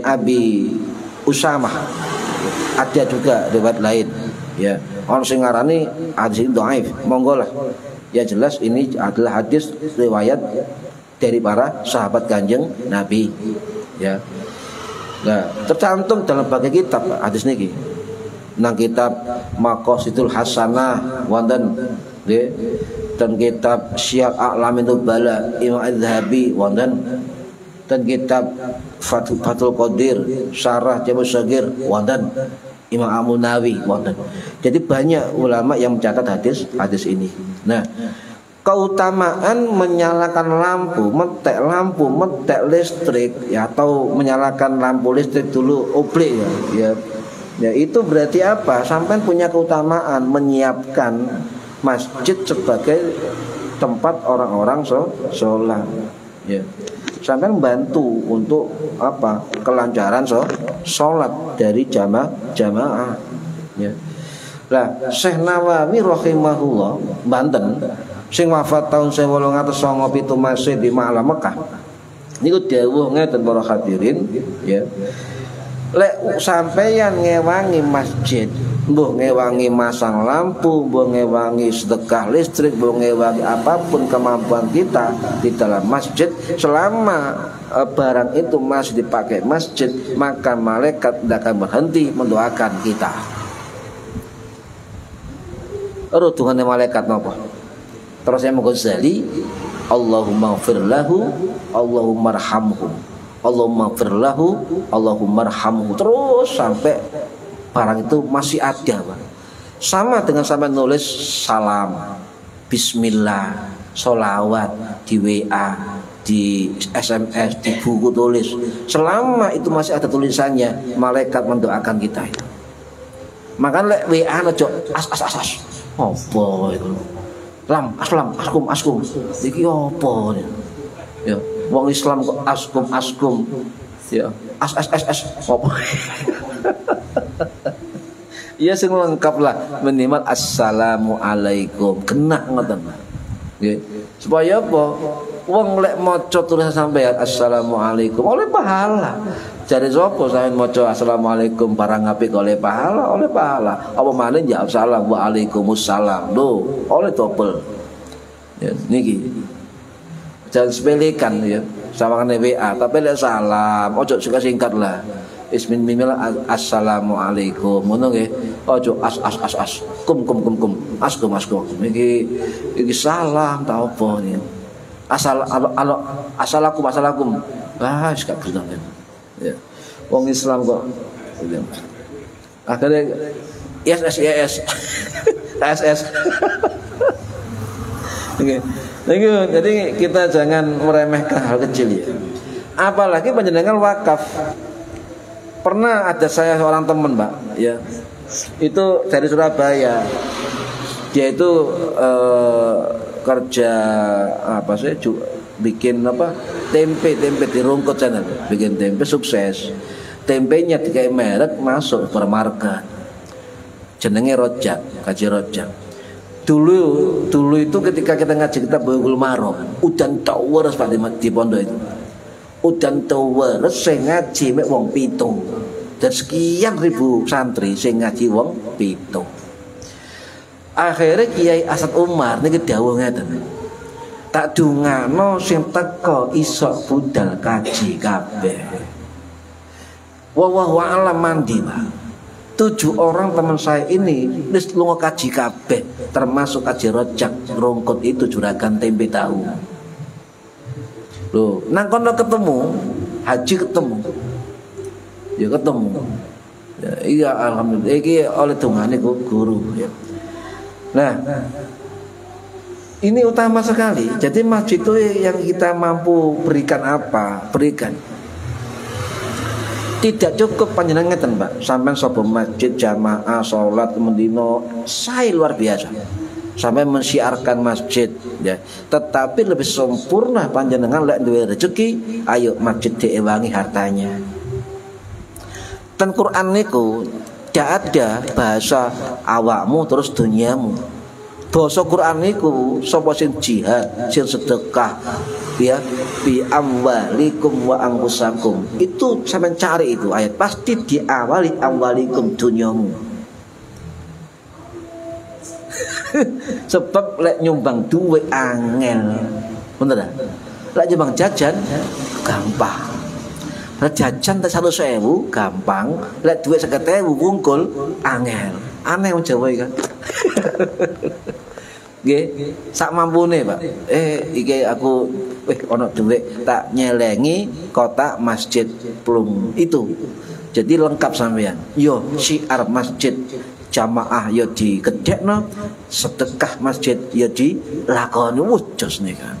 Abi Usamah Ada juga riwayat lain. Ya, orang sing ngarani hadis ini dhaif, monggo lah. Ya jelas ini adalah hadis riwayat dari para sahabat Kanjeng Nabi. Ya. Nah, tercantum dalam bagian kitab hadis niki. Nang kitab Maqasidul Hasanah wonten nggih. Dan kitab Syiar A'lamin Nubala Imam Az-Zahabi wonten. Dan kitab Fathul Qadir Syarah Jamus Shagir wonten. Imam Al-Munawi wonten. Jadi banyak ulama yang mencatat hadis ini. Nah, keutamaan menyalakan lampu, metek listrik ya, atau menyalakan lampu listrik dulu oblik ya. Ya itu berarti apa? Sampai punya keutamaan menyiapkan masjid sebagai tempat orang-orang sholat. Ya. Sampai bantu untuk apa? Kelancaran sholat dari jamaah. Ya. Lah Syekh Nawawi rahimahullah Banten sing wafat tahun 1897 Masih di Ma'la Mekah. Niku dawuh ngeten para hadirin ya. Lek sampeyan ngewangi masjid, mbuh ngewangi masang lampu, mbuh ngewangi sedekah listrik, mbuh ngewangi apapun kemampuan kita di dalam masjid, selama barang itu masih dipakai masjid, maka malaikat tidak akan berhenti mendoakan kita. Rudungannya malaikat napa? Terus saya Ghazali, Allahumma ighfir lahu, Allahumma arhamhu, Allahumma ighfir lahu, Allahumma arhamhu, terus sampai barang itu masih ada, Pak. Sama dengan sampai nulis salam, bismillah, sholawat di WA, di SMS, di buku tulis, selama itu masih ada tulisannya, malaikat mendoakan kita itu. Maka lek WA aja as. Apa itu? Lam, askum. Iki apa ya? Ya, wong Islam kok askum. Ya, as. Apa? Ya sing lengkap lah, minimal assalamualaikum. Kena ngoten. Nggih. Supaya apa? Wong lek maca tulisan sampeyan assalamualaikum oleh pahala. Jare sapa sampeyan maca assalamualaikum barang apik oleh pahala, Apa maneh jawab salam waalaikumsalam. Lho, oleh double. Ya niki. Jangan sepelekan ya. Sawangane WA, tapi lek salam ojo singkat lah. Bismillah assalamualaikum. Ngono nggih. Ojo as. Kum. Askum. Iki salam ta apa niku. Assalamualaikum. Ah, gak gelem. Ya. Wong Islam kok akhirnya yes. Oke. Jadi kita jangan meremehkan hal kecil ya. Apalagi panjenengan wakaf. Pernah ada saya seorang teman, Mbak, ya. Itu dari Surabaya. Dia itu kerja apa sih bikin apa tempe dirungkut sana, bikin tempe sukses. Tempenya dikai merek masuk supermarket, jenenge Rojak, Kaji Rojak. Dulu itu ketika kita ngaji kita Bulughul Maram, udan tawers Pak di pondok itu, udan tawers sing ngaji mek wong 7 dan sekian ribu santri sing ngaji wong 7. Akhirnya Kiai Asad Umar niki dawuh ngeten. Tak dungano sing teko iso budal kaji kabeh. Wallahu a'lam mandi, Pak. 7 orang teman saya ini wis lunga kaji kabeh, termasuk Kaji Rojak rongkot itu juragan tempe tahu. Loh, nang kono ketemu, haji ketemu. Ya ketemu. Ya, iya alhamdulillah iki oleh dungane guru ya. Nah, ini utama sekali. Jadi masjid itu yang kita mampu berikan apa? Berikan. Tidak cukup panjenengan ngeten, Pak. Sampai sapa masjid jamaah salat mendino saya luar biasa. Sampai mensiarkan masjid ya. Tetapi lebih sempurna panjenengan lek duwe rezeki, ayo masjid diewangi hartanya. Ten Quran niku tidak ada bahasa awakmu terus duniamu. Basa Quran niku sapa sing jihad, sing sedekah ya bi amwalikum wa anfusakum. Itu sampean cari itu ayat pasti diawali amwalikum dunyamu. Sebab lek nyumbang duit angel. Bener ta? Lek nyumbang jajan gampang. Lek jajan tak 100.000 gampang, lek duit 50.000 wungkul angel. Aneh wong Jawa iki kan. Nggih, sak mampune, Pak. Iki aku ono dhuwit tak nyelengi kotak masjid plung itu. Jadi lengkap sampean. Yo syiar masjid jamaah yo digedhekno, sedekah masjid yo dilakoni. Jos nih kan.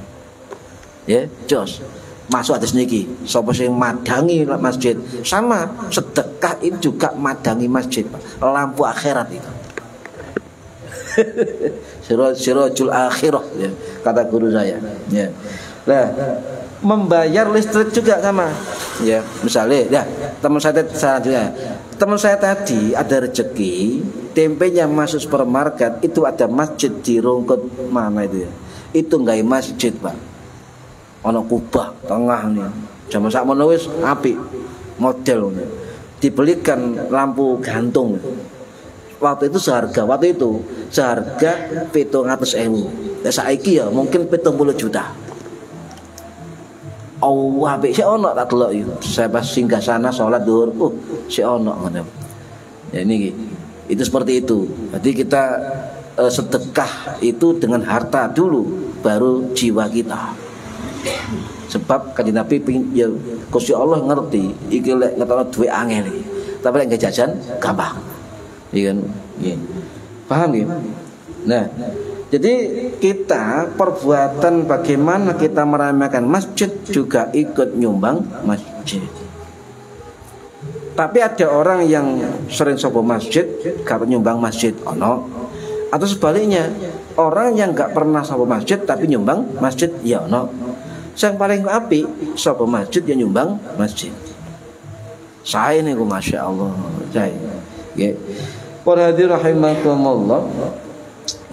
Ya, jos. Masuk hadis niki, sapa sing madangi masjid sama sedekah itu juga madangi masjid, Pak. Lampu akhirat itu. Sirajul akhirah ya, kata guru saya ya. Nah, membayar listrik juga sama ya. Misalnya ya, teman saya tadi ada rezeki tempenya masuk supermarket, itu ada masjid di Rungkut mana itu ya, itu nggak masjid, Pak, ono kubah tengah nih, zaman sak mono wis apik model nih. Dibelikan lampu gantung. Waktu itu seharga 700.000. Ya saiki ya mungkin 70 juta. Oh, apik sik ono tak delok iki. Saya pas singgah sana salat zuhur, sik ono ngono. Ya ini itu seperti itu. Jadi kita sedekah itu dengan harta dulu baru jiwa kita. Sebab kanjeng Nabi ya Gusti Allah ngerti iki lek ngetokno duwe angel iki. Tapi lek jajan gampang. Iya kan? Iya. Paham ya? Nah, jadi kita perbuatan bagaimana kita meramaikan masjid juga ikut nyumbang masjid. Tapi ada orang yang sering sopo masjid gak nyumbang masjid ono. Atau sebaliknya, orang yang gak pernah sopo masjid tapi nyumbang masjid ya ono. Yang paling apik sopo masjid yang nyumbang masjid. Saya nih masya Allah. Saya. Ya. Para hadirin rahimakumullah.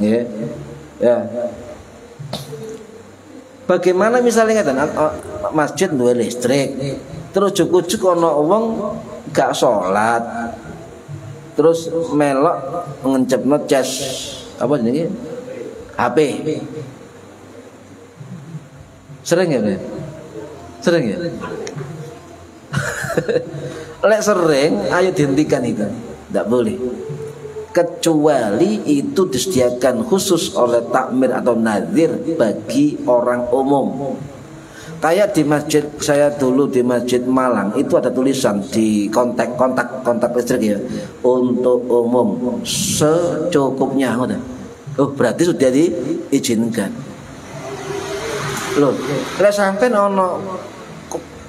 Ya. Ya. Bagaimana misalnya masjid duwe listrik, terus cukup ana wong gak salat, terus melok ngencepno cas apa jenenge? HP. Sering ya, Bro? Sering ya? Lek sering, ayo dihentikan itu. Tidak boleh. Kecuali itu disediakan khusus oleh takmir atau nadir bagi orang umum. Kayak di masjid saya dulu di Masjid Malang itu ada tulisan di kontak listrik ya, untuk umum secukupnya. Oh berarti sudah diizinkan. Loh, kalau sampai ono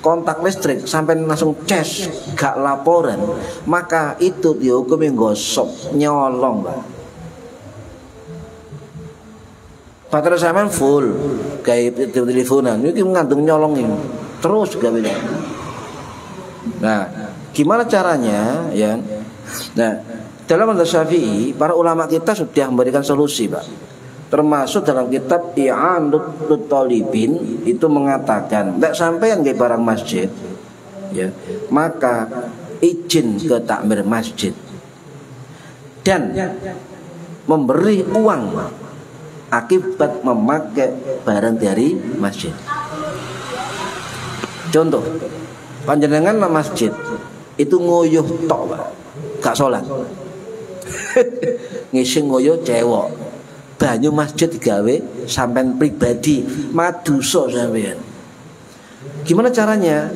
kontak listrik sampai langsung cas gak laporan, maka itu dihukumi gosok nyolong, Pak. Baterai sampean full kayak teleponan ini ngandung nyolong ini terus gawe. Nah, gimana caranya ya? Nah, dalam mazhab Syafi'i para ulama kita sudah memberikan solusi, Pak. Termasuk dalam kitab I'anatul Talibin itu mengatakan tidak sampean ke barang masjid ya, maka izin ke takmir masjid dan memberi uang akibat memakai barang dari masjid. Contoh, panjenengan nang masjid itu ngoyoh tok, Pak, gak sholat. Ngisi ngoyoh cewek. Banyu masjid digawe sampean pribadi, madosa sampean. Gimana caranya?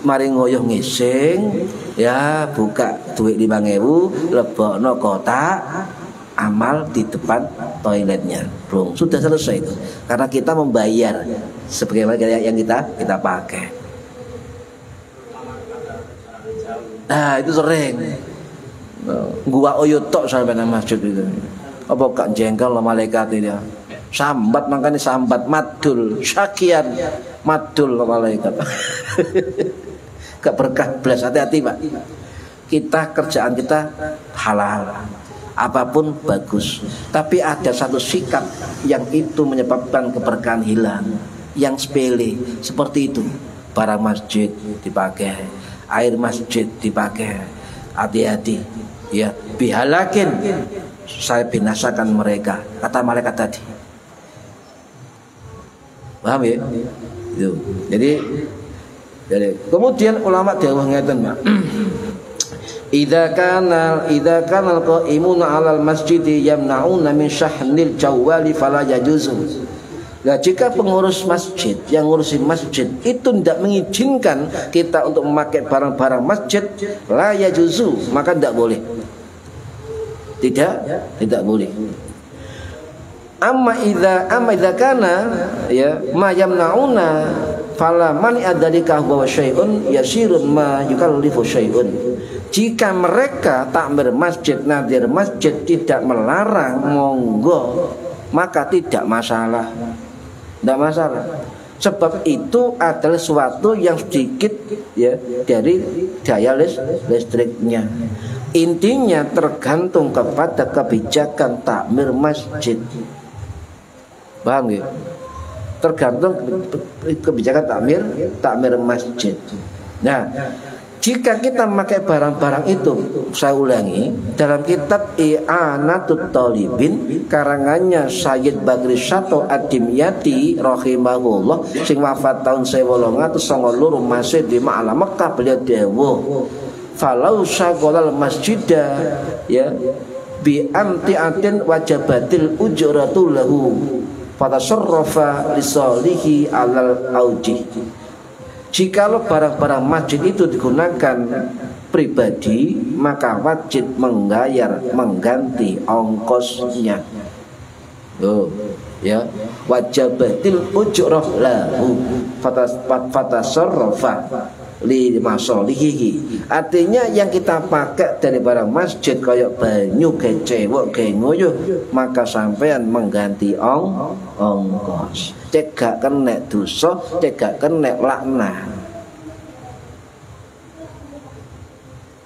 Mari ngoyoh ngising, ya buka duit 5.000, lebokno kotak amal di depan toiletnya. Bro, sudah selesai itu. Karena kita membayar sebagaimana yang kita pakai. Nah, itu sering. Gua oyo tok sampean nang masjid itu. Apa gak jengkel lo malaikat itu ya? Sambat, makanya sambat madul syakian madul lo malaikat. Gak berkah belas, hati-hati, Pak. Kita kerjaan kita halal. apapun bagus. Tapi ada satu sikap yang itu menyebabkan keberkahan hilang, yang sepele seperti itu. Barang masjid dipakai, air masjid dipakai. Hati-hati ya, bihalakin, saya binasakan mereka, kata malaikat tadi. Paham ya? Itu. Jadi kemudian ulama dawuh ngeten, Pak. Idza kana al-qa'imuna 'alal masjidi yamna'una min syahnil jawali fala yajuzu. Nah, jika pengurus masjid yang ngurusin masjid itu tidak mengizinkan kita untuk memakai barang-barang masjid, la yajuzu, maka tidak boleh. Tidak boleh. Amma idza kana ya ma yamna'una fala man adalika huwa syai'un yasirun ma yukallifu syai'un. Jika mereka takmir masjid, nadir masjid tidak melarang, monggo, maka tidak masalah. Tidak masalah. Sebab itu adalah sesuatu yang sedikit ya dari daya listriknya. Intinya tergantung kepada kebijakan takmir masjid. Paham ya? Tergantung kebijakan takmir masjid. Nah, jika kita memakai barang-barang itu, saya ulangi, dalam kitab I'anatut Talibin karangannya Sayyid Bagri Syato Ad-Dimyati rahimahullah sing wafat tahun 1892 masih di Ma'ala Mekah, beliau dawuh falau syaghalal masjidah ya bi amti'atin wajabatil ujratu lahu fatasarrafa lisalihi alal aujih. Jikalau barang-barang masjid itu digunakan pribadi, maka wajib mengganti ongkosnya. Ya, wajabatil ujrah lahu fatasarrafa li masalihi. Artinya yang kita pakai dari barang masjid kayak banyu, kayak cewek, kayak nguyuh, maka sampean mengganti ongkos. Cek gak kena dosa, cek gak kena laknat.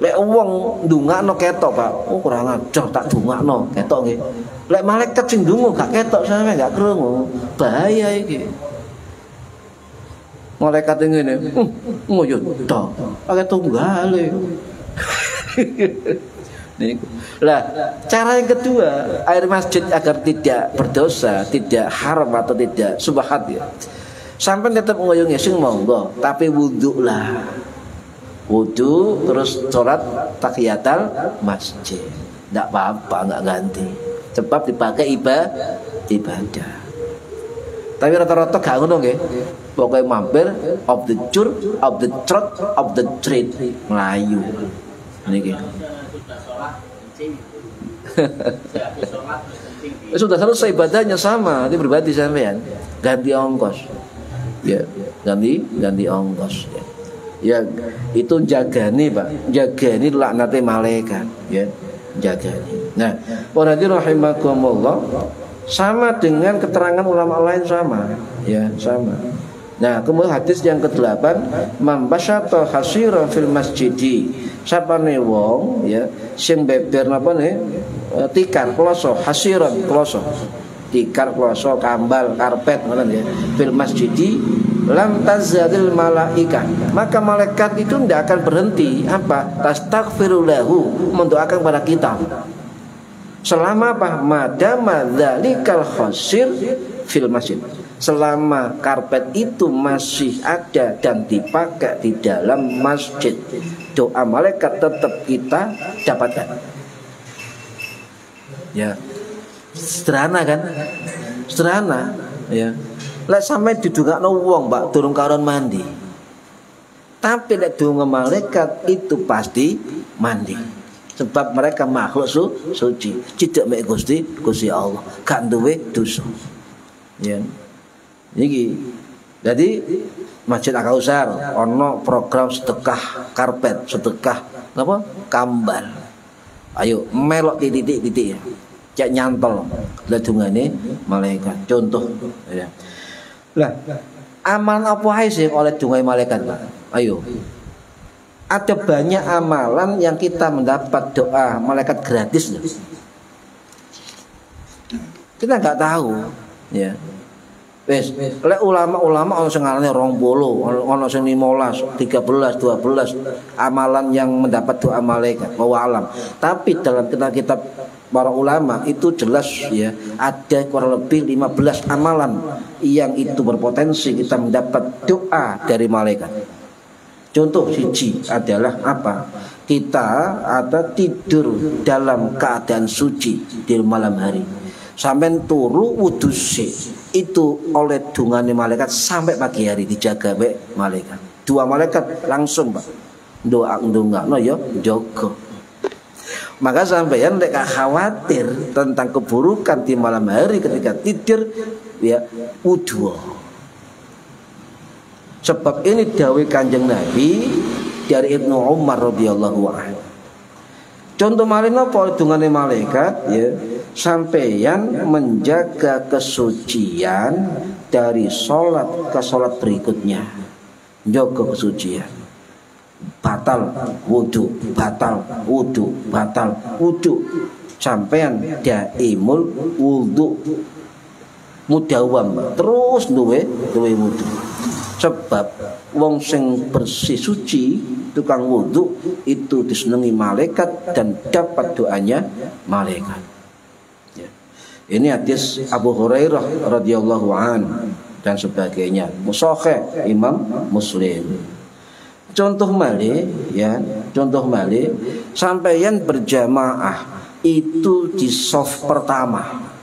Lek wong ndongakno ketok, Pak. Oh kurang ajar tak ndongakno ketok nggih. Lek malaikat sing ndonga gak ketok sampe gak krungu. Bahaya iki. Malaikat ngene, nguyuh tok. Pakai tunggale. Lah, cara yang kedua, air masjid agar tidak berdosa, tidak haram atau tidak subhat ya. Sampai tetap ngoyongnya sing monggo, tapi wudu lah. Wudu terus sholat tahiyatul masjid. Tidak apa-apa, nggak ganti. Sebab dipakai ibadah. Tapi rata-rata gak ngono nggih. Pokoknya mampir of the church, of the truck, of the street, Melayu. Niki. Sudah selesai ibadahnya sama, ini berbadi sampean, ganti ongkos, ya ganti ongkos, ya itu jagani Pak, jagani laknate malaikat, ya jagani. Nah, para hadirin rahimakumullah, sama dengan keterangan ulama lain sama, ya sama. Nah, kemudian hadis yang ke-8, mambasyata hasira fil masjidi. Sapane wong ya sing beber napa nih? Tikar kloso, hasiran kloso. Tikar kloso, kambal, karpet ngoten ya. Fil masjidi lam tazadil malaika. Maka malaikat itu tidak akan berhenti apa? Tastaghfiru lahu, mendoakan kepada kita. Selama apa? Madama dzalikal khasir fil masjid. Selama karpet itu masih ada dan dipakai di dalam masjid, doa malaikat tetap kita dapatkan. Ya, sederhana kan? Sederhana, ya. Lek sampai didongakno wong, Pak, durung karon mandi. Tapi lek donga malaikat itu pasti mandi. Sebab mereka makhluk suci, tidak mek Gusti Allah, gak duwe dosa. Ya. Niki. Jadi Masjid Al-Kausar ono program sedekah karpet, sedekah apa? Kambal. Ayo melok titik-titik ya. Cek nyantol ledungane malaikat. Contoh ya. Lah, amalan apa ae sing oleh dungane malaikat, Pak? Ayo. Ada banyak amalan yang kita mendapat doa malaikat gratis loh. Kita nggak tahu, ya. Wes, lek ulama-ulama ono sing ngarane 20, ono sing 15, 13, 12 amalan yang mendapat doa malaikat, wa alam. Tapi dalam kitab para ulama itu jelas ya, ada kurang lebih 15 amalan yang itu berpotensi kita mendapat doa dari malaikat. Contoh siji adalah apa? Kita ada tidur dalam keadaan suci di malam hari. Sampai turu wudu itu oleh dungane malaikat sampai pagi hari dijaga baik malaikat. Dua malaikat langsung Pak doa ndongakno ya jaga. Maka sampeyan lek khawatir tentang keburukan di malam hari ketika tidur ya wudu. Sebab ini dawuh Kanjeng Nabi dari Ibnu Umar radhiyallahu anhu. Contoh malih napa dungane malaikat ya, sampeyan menjaga kesucian dari sholat ke sholat berikutnya. Jaga kesucian. Batal wudu, batal wudu, batal wudu. Sampeyan daimul wudu. Mudawam terus duwe wudu. Sebab wong sing bersih suci tukang wudu itu disenangi malaikat dan dapat doanya malaikat. Ya. Ini hadis Abu Hurairah radhiyallahu an dan sebagainya. Musahih Imam Muslim. Contoh malih ya, contoh malih sampeyan berjamaah itu di shaf pertama.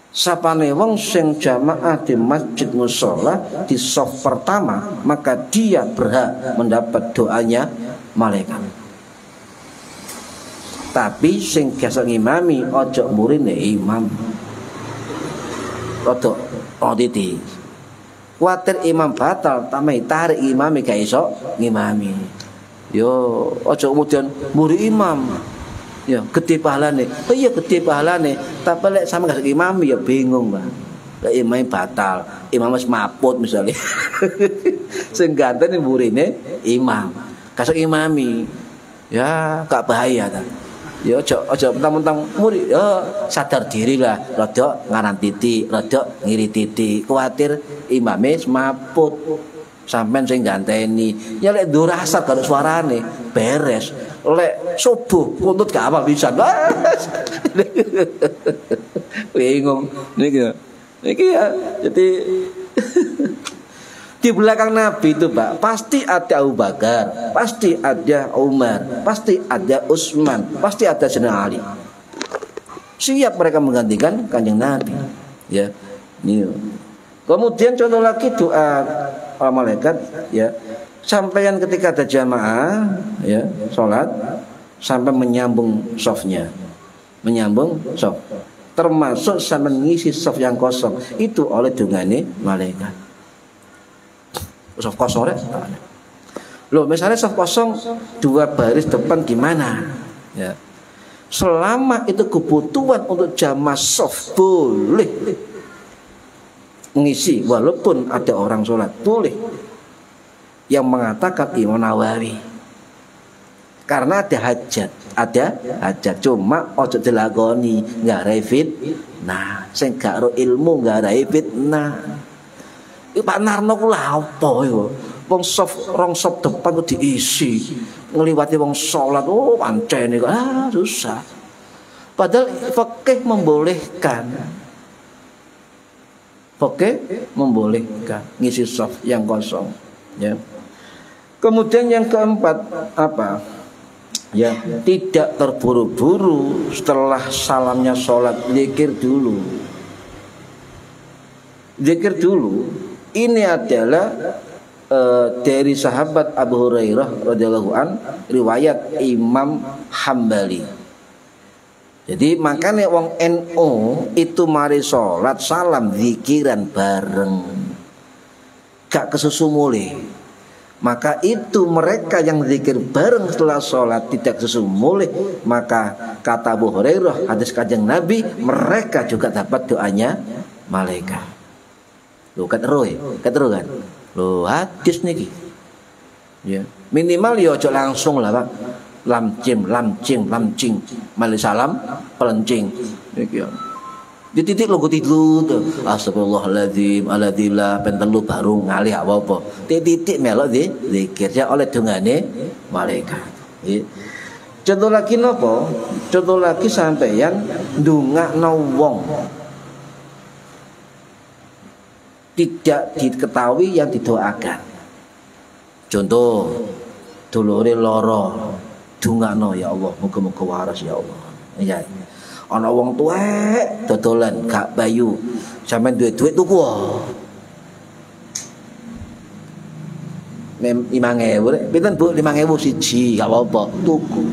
Sapane wong sing jamaah di masjid mushola di shaf pertama, maka dia berhak mendapat doanya malaikat. Tapi sing biasa ngimami ojo murine imam. Ojo oditi. Kuatir imam batal, tamai tarik imami gak iso ngimami. Yo ojo kemudian muri imam. Ya gede pahalane. Oh iya gede pahalane. Tapi lek sama gak imam ya bingung, Pak. Lek imam batal, imam wis maput misalnya. Sing gantene murine imam. Kasuk imami. Ya gak bahaya ta. Ya aja mentang-mentang murid ya sadar diri lah, rada ngaran titik, rada ngiri titik. Kuwatir imame maput. Sampeyan sing ganteni. Ya lek ndur asar karo suarane beres. Lek subuh kuntut gak apa bisa. Bingung niki. Niki ya. Jadi di belakang Nabi itu Pak pasti ada Abu Bakar, pasti ada Umar, pasti ada Utsman, pasti ada Sayyidina Ali. Siap mereka menggantikan Kanjeng Nabi. Ya. Ini. Kemudian contoh lagi doa para malaikat ya. Sampaian ketika ada jamaah ya, salat sampai menyambung shafnya. Menyambung shaf. Termasuk sampai mengisi shaf yang kosong itu oleh dungane malaikat. Shaf kosong loh, misalnya shaf kosong 2 baris depan gimana? Ya. Selama itu kebutuhan untuk jamaah shaf boleh mengisi walaupun ada orang sholat boleh. Yang mengatakan Imam Nawawi karena ada hajat cuma ojo dilakoni nggak refit. Nah sing gak ro ilmu nggak refit. Nah Pak Narno ku lha apa yo wong soft rong sop depan kok diisi ngliwati wong salat pancene kok susah. Padahal fikih membolehkan. Fikih membolehkan ngisi soft yang kosong ya. Kemudian yang keempat apa? Ya, tidak terburu-buru setelah salamnya sholat, zikir dulu. Zikir dulu. Ini adalah dari sahabat Abu Hurairah radhiyallahu an, riwayat Imam Hambali. Jadi makanya wong NU itu mari sholat salam zikiran bareng, gak kesusu mulih. Maka itu mereka yang zikir bareng setelah sholat tidak kesusu mulih. Maka kata Abu Hurairah hadis Kanjeng Nabi, mereka juga dapat doanya malaikat. Loh keteru kan? Loh hadis niki. Ya, minimal ya aja langsung lah Pak. Lamcing, mali salam, pelencing. Niki ya. Di titik logo tilu tuh. Astagfirullahaladzim, aladzillah, pentelu baru ngalih apa-apa. Titik melok di zikir ya oleh dungane malaikat. Contoh lagi nopo? Contoh lagi sampeyan ndongakno wong tidak diketahui yang didoakan. Contoh dulure lara, ndongakno ya Allah, muga-muga waras ya Allah. Ya. Ana wong tuwek dodolan gak bayu, sampean duwe duit tuku. 5.000, pinten Bu? 5.000 siji, gak apa-apa, tuku.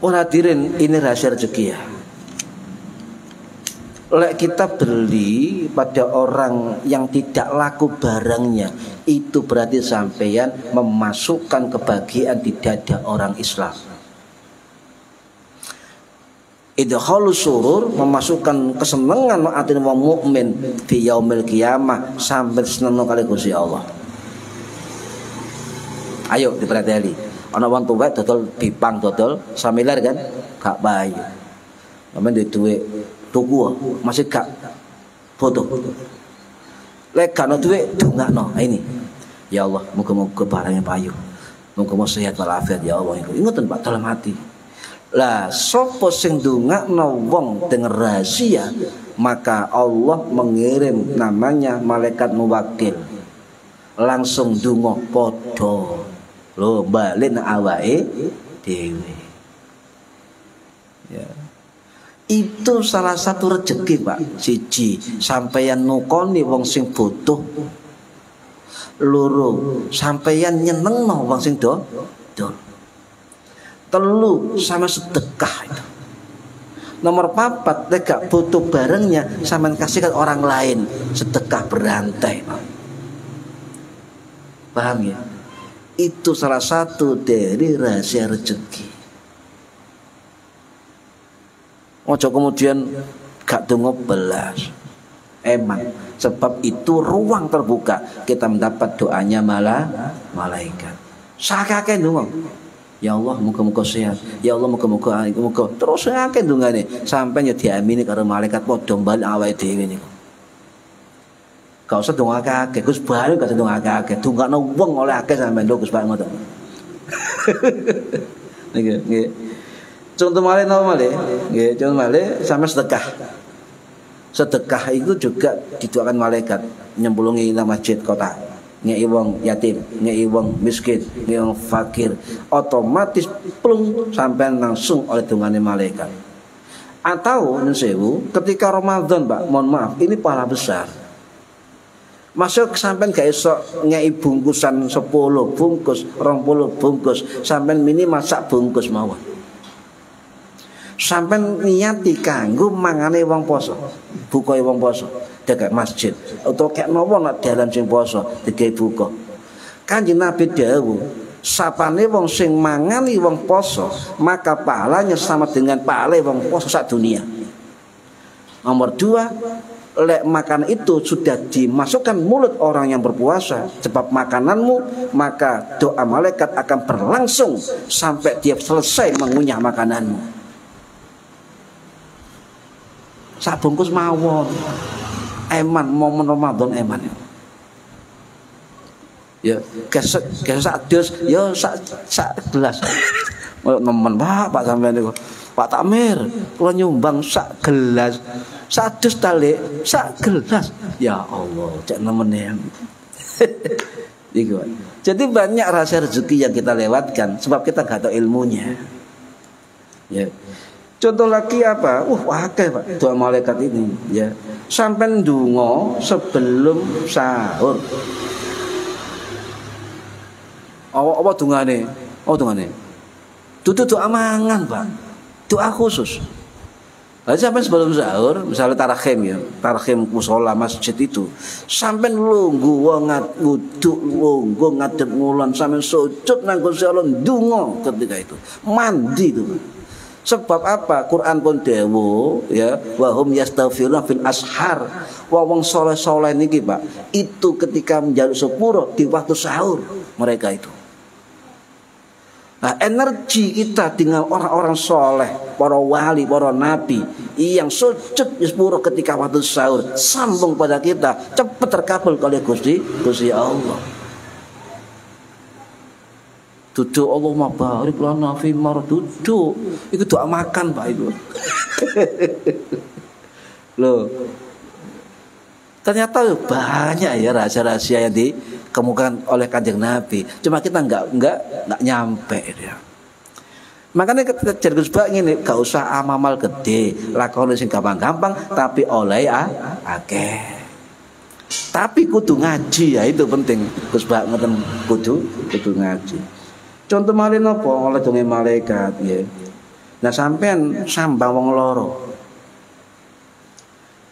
Hadirin, ini rahasia rezeki ya. Lek kita beli pada orang yang tidak laku barangnya, itu berarti sampeyan memasukkan kebahagiaan di dada orang Islam. Idkhalus surur, memasukkan kesenangan atin wong mukmin fi yaumil qiyamah, sampai seneng kali Gusti Allah. Ayo diperhatikan. Ana wong tuwek dodol pipang, dodol samilar kan gak bayu. Sampeyan duwe tuku masih gak foto. Lek gak ono duwe dongakno ini. Ya Allah, muga-muga barangnya payu. Muga-muga sehat walafiat ya Allah. Ingat Pak dalam hati. Lah sapa sing ndongakno wong dengan rahasia, maka Allah mengirim namanya malaikat muwakil. Langsung ndonga padha. Lho bali nang awake dhewe. Ya. Itu salah satu rezeki Pak. Siji, sampeyan nukoni wong sing butuh. Loro, sampeyan nyenengno wong sing dol. Telu, sama sedekah itu. Nomor 4, lek gak butuh barangnya, sampean kasihkan orang lain, sedekah berantai. Paham ya? Itu salah satu dari rahasia rezeki. Ojo kemudian gak dongo belas. Eman, sebab itu ruang terbuka kita mendapat doanya malaikat. Sakake dongo. Ya Allah, muga-muga sehat. Ya Allah, muga-muga terus akeh ndongane sampai ya diamini karo malaikat padha bali awake dhewe niku. Gak usah ndongake akeh, Gus Bayu gak usah ndongake akeh. Dongakno wong oleh akeh sampean lho Gus Bayu ngoten. Nggih. Contoh malih napa malih? Nggih, contoh malih sampe sedekah. Sedekah itu juga didoakan malaikat nyembulungi nang masjid kota. Ngei wong yatim, ngei wong miskin, ngei wong fakir, otomatis plung sampai langsung oleh dungane malaikat. Atau nusewu ketika Ramadan Pak, mohon maaf, ini pahala besar. Masuk sampai gak esok ngei bungkusan 10 bungkus, 20 bungkus, sampai minimal sak bungkus mawon. Sampai niati kanggo mangane wong poso, bukae wong poso. Dekat masjid atau kayak nopo nak dalan sing poso digawe buka. Kanjeng Nabi dawuh, sapane wong sing mangani wong poso, maka pahalanya sama dengan pahala wong poso sak dunia. Nomor 2, lek makan itu sudah dimasukkan mulut orang yang berpuasa, sebab makananmu, maka doa malaikat akan berlangsung sampai dia selesai mengunyah makananmu. Sak bungkus mawon. Eman momen Ramadan eman ya kesek dus ya sak gelas nemen Pak sampean niku Pak Takmir kula nyumbang sak gelas sak dus talik sak gelas ya Allah cek nemen ya. Jadi banyak rahasia rezeki yang kita lewatkan sebab kita gak tahu ilmunya ya. Contoh lagi apa? Akeh Pak doa malaikat ini ya. Sampai ndonga sebelum sahur. Apa dungane? Dungane. Dudu doa mangan, Pak. Doa khusus. Lalu sampai sebelum sahur, misalnya tarakhim ya, tarakhim mushola masjid itu, sampai lungguh nguduk lungguh ngadep ngulon, sampai sujud nang Gusti Allah ndonga ketika itu. Mandi itu. Sebab apa? Quran pun dawuh ya, wa hum yastaghfiruna fil ashar. Wong saleh-saleh niki, Pak, itu ketika menjaluk sepuro di waktu sahur mereka itu. Nah, energi kita dengan orang-orang soleh, para wali, para nabi yang sujud di sepuluh ketika waktu sahur sambung pada kita, cepat terkabul oleh Gusti Allah. Duduk Allahumma barik lana fi mar, duduk itu doa makan Pak itu. Loh, ternyata banyak ya rahasia-rahasia yang dikemukakan oleh Kanjeng Nabi. Cuma kita nggak nyampe ya. Makanya kita jadi sebab ini, gak usah amal gede, lakoni sing gampang-gampang, tapi oleh akeh. Tapi kudu ngaji ya, itu penting. Gus Bak ngeten kudu ngaji. Contoh malih napa oleh donge malaikat ya. Nah sampean sambang wong loro.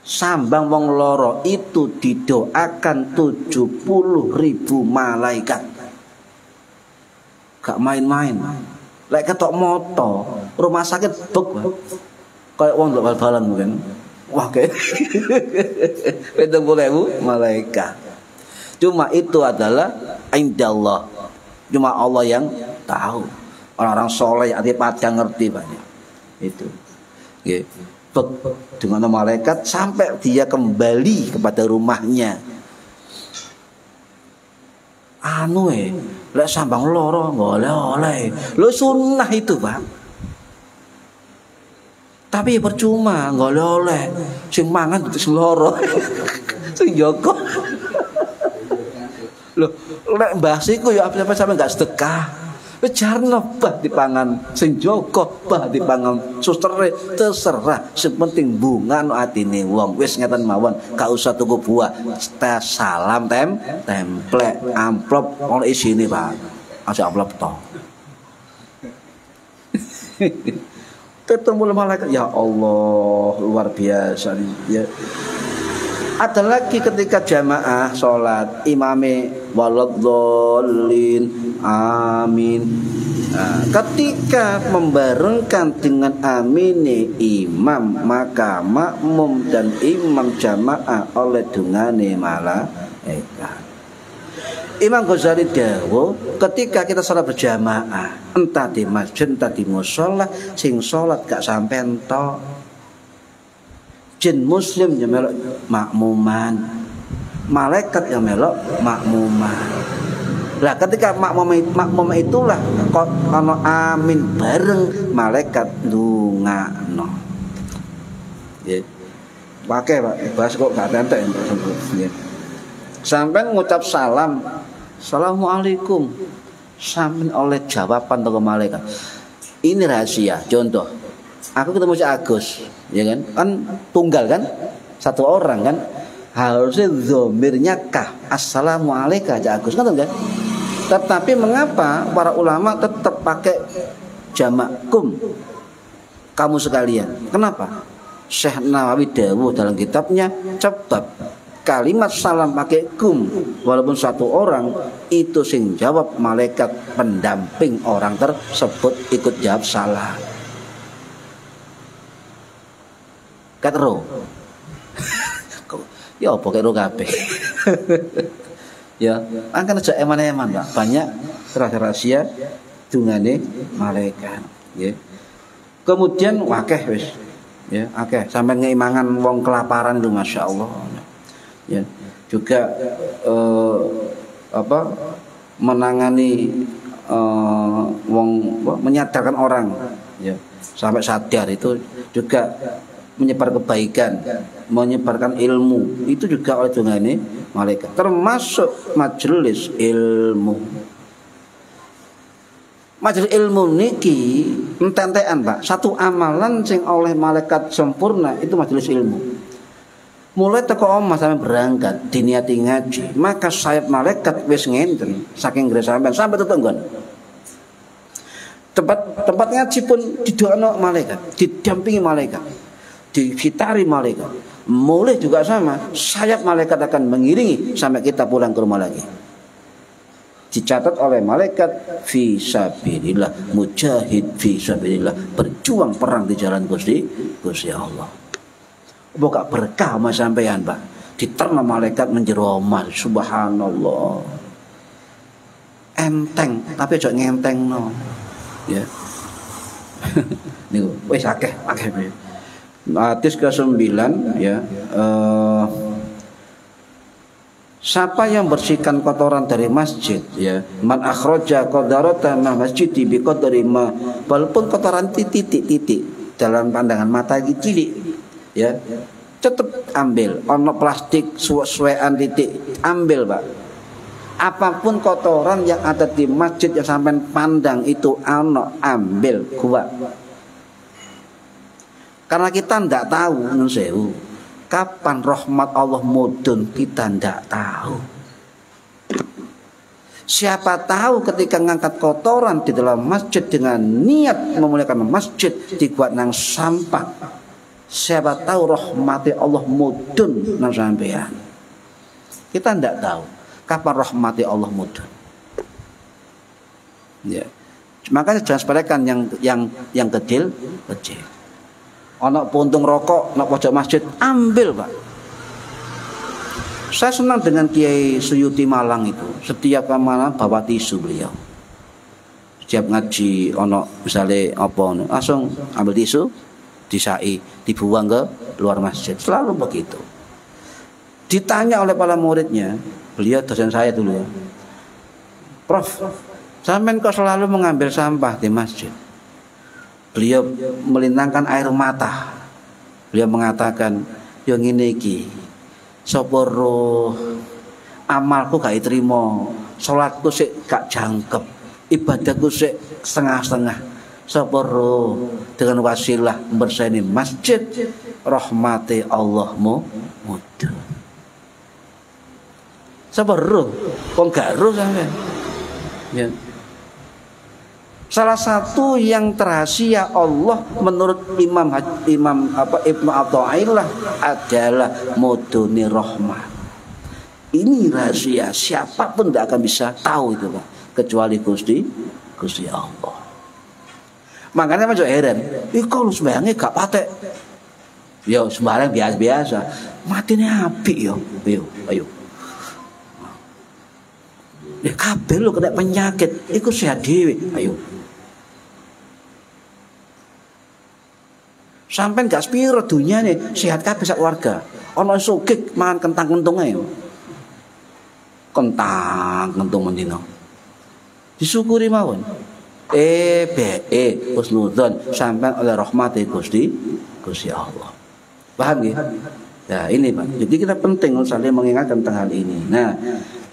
Sambang wong loro itu didoakan 70.000 malaikat. Gak main-main. Lek ketok moto, rumah sakit bek. Kayak wong ndok bal-balan mungkin. Wah kayak 70.000 malaikat. Cuma itu adalah indallah. Cuma Allah yang tahu. Orang-orang soleh yang padang ngerti banyak. Itu. Nggih. Dengan malaikat sampai dia kembali kepada rumahnya. Lek sambang loro nggak oleh. Lo sunnah itu Pak. Tapi percuma nggak oleh. Sing mangan itu loro. Sing joko. Loh, lek bahas iku ya apa sampe enggak sedekah. Jarno bah dipangan sing joko bah dipangan sustere terserah, sing penting bunga no atine wong. Wis ngeten mawon, gak usah tuku buah. Salam templek amplop ono isine, Pak. Aja amplop to. Ketemu malaikat, ya Allah, luar biasa ya. Ada lagi ketika jamaah sholat, imame waladhdallin, amin. Nah, ketika membarengkan dengan amine imam, maka makmum dan imam jamaah oleh dungane malaikat. Imam Ghazali dawuh, ketika kita sholat berjamaah, entah di masjid entah di mushola, sing sholat gak sampai entok. Jin muslim yang melok makmuman, malaikat yang melok makmuman. Lah ketika makmum itulah kok ono amin bareng malaikat ndongakno. Ya. Pakai Pak, bahas kok gak tentek ya. Sampai ngucap salam, assalamualaikum, sampai oleh jawaban dari malaikat. Ini rahasia. Contoh, aku ketemu Cak Agus, ya kan? Kan tunggal kan? Satu orang kan? Harusnya dzomirnya kah? Assalamualaikum Cak Agus, kan? Tetapi mengapa para ulama tetap pakai jamak kum? Kamu sekalian. Kenapa? Syekh Nawawi dawuh dalam kitabnya, sebab kalimat salam pakai kum walaupun satu orang itu sing jawab malaikat pendamping orang tersebut ikut jawab salam. Katero. Ya apa karo kabeh. Ya, akan aja eman-eman, Pak. Banyak rahasia dungane malaikat, ya. Kemudian wakeh wis. Ya, akeh sampai ngeimangan wong kelaparan itu masyaallah. Ya, juga menangani wong menyadarkan orang, ya, sampai sadar itu juga menyebar kebaikan, menyebarkan ilmu, itu juga oleh dungane malaikat, termasuk majelis ilmu. Majelis ilmu niki ententean, Pak. Satu amalan sing oleh malaikat sempurna itu majelis ilmu. Mulai teko omah sampai berangkat diniati ngaji, maka sayap malaikat wis ngenten saking gres sampai tetep nggon. Tempat ngaji pun didoano malaikat, didampingi malaikat, difitari malaikat. Mulai juga sama, sayap malaikat akan mengiringi sampai kita pulang ke rumah lagi. Dicatat oleh malaikat fi sabilillah, mujahid fi sabilillah, berjuang perang di jalan Gusti Allah. Buka berkah mas sampean, Pak. Diterima malaikat menjero omah, subhanallah. Enteng, tapi aja ngentengno. Ya. Niku wis akeh. Hadis ke-9 ya. Siapa yang bersihkan kotoran dari masjid ya, man akhraja qadaratan masjid bi qadri ma, walaupun kotoran titik-titik dalam pandangan mata cilik ya, tetap ambil. Ono plastik suwe-suwean titik ambil, Pak. Apapun kotoran yang ada di masjid yang sampai pandang itu ono, ambil kuat. Karena kita ndak tahu nun sewu, kapan rahmat Allah mudun, kita ndak tahu. Siapa tahu ketika ngangkat kotoran di dalam masjid dengan niat memuliakan masjid dibuat nang sampah. Siapa tahu rahmati Allah mudun nang sampean. Kita ndak tahu kapan rahmati Allah mudun. Ya. Makanya jangan sepelekan yang kecil. Ono puntung rokok nak pojok masjid, ambil, Pak. Saya senang dengan Kiai Suyuti Malang itu. Setiap malam bawa tisu beliau. Setiap ngaji ono misalnya apa, langsung ambil tisu, disai, dibuang ke luar masjid. Selalu begitu. Ditanya oleh para muridnya, beliau dosen saya dulu ya, Prof, sampean kok selalu mengambil sampah di masjid? Beliau melintangkan air mata. Beliau mengatakan, yo ngene iki, sapa roh amalku gak trimo, salatku sik gak jangkep, ibadahku sik setengah-setengah. Sapa roh dengan wasilah berseni masjid, rahmati Allahmu mudun. Sapa roh? Kok gak roh sampean? Ya. Salah satu yang terhasia Allah menurut Ibnu Athaillah adalah muduni rahmat. Ini rahasia, siapapun tidak akan bisa tahu itu, Pak, kecuali Gusti Allah. Makanya macam heran, kalau sembahyangnya gak patek, yo sembarang biasa, matine apik yo, ayo. Kabeh lo kena penyakit, iku sehat dhewe, ayo. Sampai gak sepiro dunyane sehat kabeh sak warga. Ana sugih mangan kentang-kentung ae. Kentang-kentung mendino. Disyukuri mawon. Husnudzon sampai oleh rahmati Gusti Allah. Paham nggih? Nah, ini, Pak. Jadi kita penting saling mengingatkan tentang hal ini. Nah,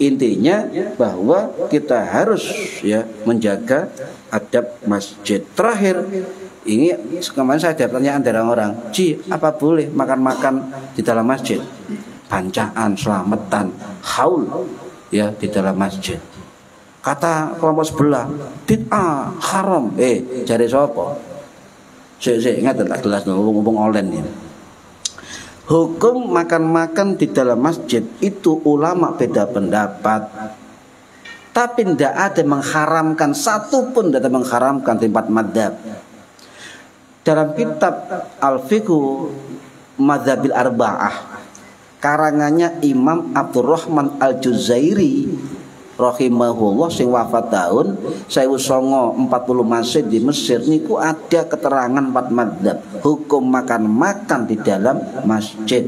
intinya bahwa kita harus ya menjaga adab masjid. Terakhir, ini kemarin saya ada pertanyaan dari orang, apa boleh makan-makan di dalam masjid? Bancaan, selamatan, haul ya di dalam masjid. Kata kelompok sebelah, bid'ah, haram. Jare sapa? Sik ingat tak jelas ngomong online ya. Hukum makan-makan di dalam masjid itu ulama beda pendapat. Tapi tidak ada mengharamkan, satu pun tidak ada mengharamkan tempat madzhab. Dalam kitab Al-Fiqhu Madzabil Arba'ah karangannya Imam Abdurrahman Al-Juzairi rahimahullah sing wafat tahun 1940 Masehi di Mesir, niku ada keterangan 4 madzhab hukum makan-makan di dalam masjid.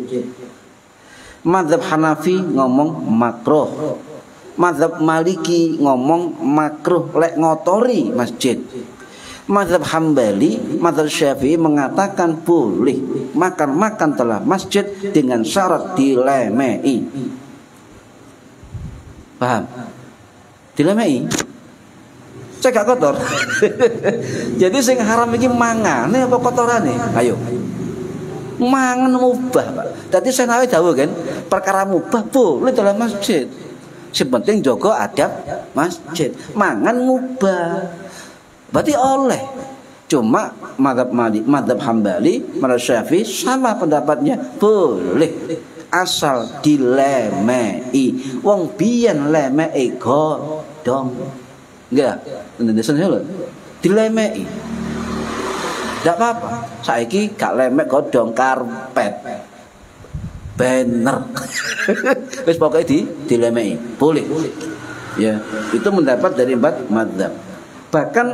Madzhab Hanafi ngomong makruh, madzhab Maliki ngomong makruh lek ngotori masjid. Madzhab Hambali, madzhab Syafi'i mengatakan boleh makan-makan telah masjid dengan syarat dilemei. Paham? Dilemei. Cek gak kotor. Jadi sing haram iki mangane apa kotorane? Ayo. Mangan mubah, Pak. Dadi senawi dawuh kan, perkara mubah boleh dalam masjid. Sing penting jaga adab masjid. Mangan mubah. Berarti oleh. Cuma madzhab Hambali, madzhab Syafi'i sama pendapatnya, boleh asal dilemei. Wong biyen lemei godhong. Enggak, Indonesia lho. Dilemei. Enggak apa-apa. Saiki gak lemek godhong, karpet. Banner. Wis pokoke dilemei. Boleh. Ya, itu mendapat dari 4 madzhab. Bahkan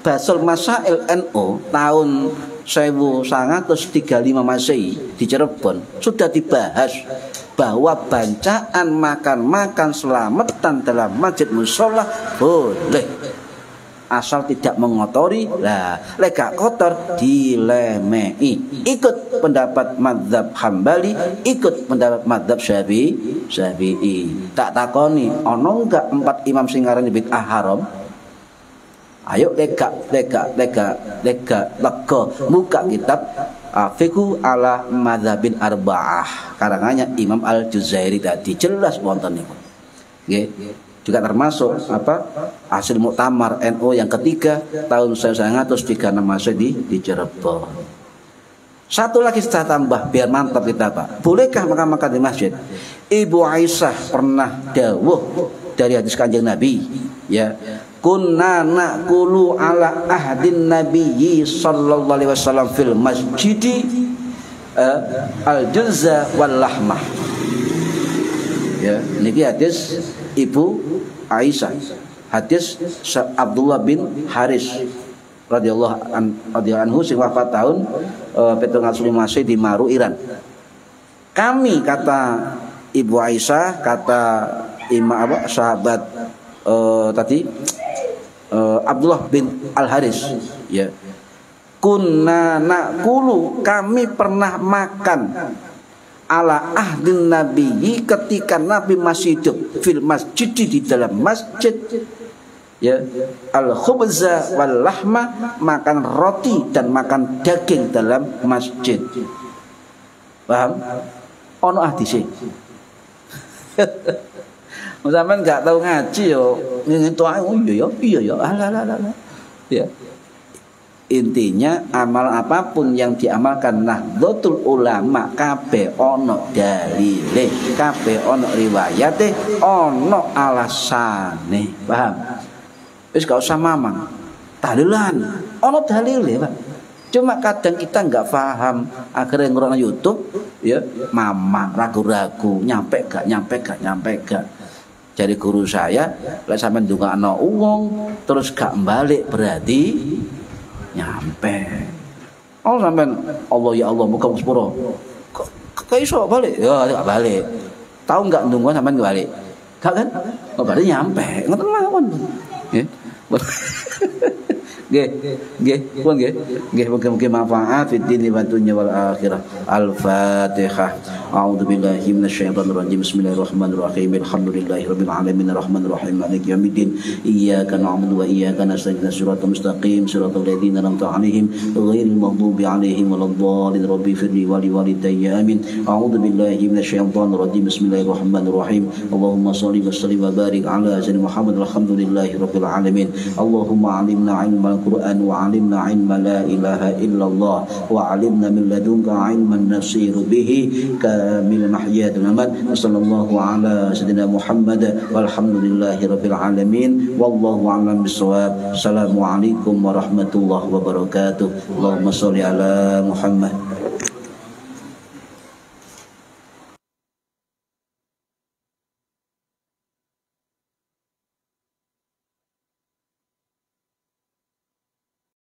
Basul Masail NU tahun 1935 Masehi di Cirebon sudah dibahas bahwa bacaan makan selamatan dalam masjid mushola boleh asal tidak mengotori. Lah lek gak kotor dilemei. Ikut pendapat mazhab Hambali, ikut pendapat mazhab Syafi'i. Tak takoni ono enggak 4 imam sing ngarani bid'ah haram? Ayo lega buka kitab Fiqhu ala Madzhabin Arba'ah karangannya Imam Al-Juzairi tadi, jelas wonten niku. Nggih. Juga termasuk hasil muktamar NU yang ketiga tahun 1936 Masehi di Cirebon. Satu lagi saya tambah biar mantap kita Pak. Bolehkah makan di masjid? Ibu Aisyah pernah dawuh dari hadis Kanjeng Nabi, ya. Kunna naqulu ala ahdin nabiyyi sallallahu alaihi wasallam fil masjidi al-juzza wal lahmah. Ya, niki hadis Ibu Aisyah. Hadis Abdullah bin Haris radhiyallahu anhu sing wafat tahun 705 Masehi di Maru, Iran. Kami, kata Ibu Aisyah, kata sahabat tadi Abdullah bin Al-Haris, ya. Kunna naqulu, kami pernah makan ala ahdin nabiyyi ketika Nabi masih hidup fil masjid, di dalam masjid, ya, al khubza wal lahma, makan roti dan makan daging dalam masjid. Paham? Ono hadise. Sampeyan enggak tahu ngaji yo ngentu iya ya. Ya. Intinya amal apapun yang diamalkan Nahdlatul Ulama kabeh ono dalile, kabeh ono riwayate, ono alasane. Paham? Wis gak usah mamang. Dalilan, ono dalile, Pak. Cuma kadang kita nggak paham, akhirnya ngrungokno YouTube, ya, mamang, ragu-ragu, nyampe gak. Jadi guru saya, lek sampean ndongakno wong terus gak balik berarti nyampe. Oh sampean Allah ya Allah muga sepuro. Kok iso balik? Ya gak balik. Tahu enggak ndonga sampean balik? Gak kan? Oh berarti nyampe. Ngoten mawon. Nggih. Nggih, mugi manfaat fid dini wa dunya wal akhirah. Al-Fatihah. A'udzu billahi minasyaitonir rajim. Bismillahirrahmanirrahim. Alhamdulillahirabbil alamin arrahmanir rahim maliki yaumiddin. Iyyaka na'budu wa iyyaka nasta'in. Shiratal mustaqim shiratal ladzina an'amta 'alaihim ghairil maghdubi 'alaihim waladdallin. Rabbi firli wa li walidayya amin. A'udzu billahi minasyaitonir rajim. Bismillahirrahmanirrahim. Allahumma shalli wa sallim wa barik 'ala sayyidina Muhammad. Alhamdulillahirabbil alamin. Allahumma 'allimna 'ilmal Qur'an wa 'allimna 'ilma la ilaha illallah wa 'allimna min ladunka 'ilman nasiru bihi kamil mahyatul amat. Sallallahu ala sayyidina Muhammad walhamdulillahi rabbil alamin wallahu a'lam bissawab. Assalamualaikum warahmatullahi wabarakatuh. Allahumma shalli ala Muhammad.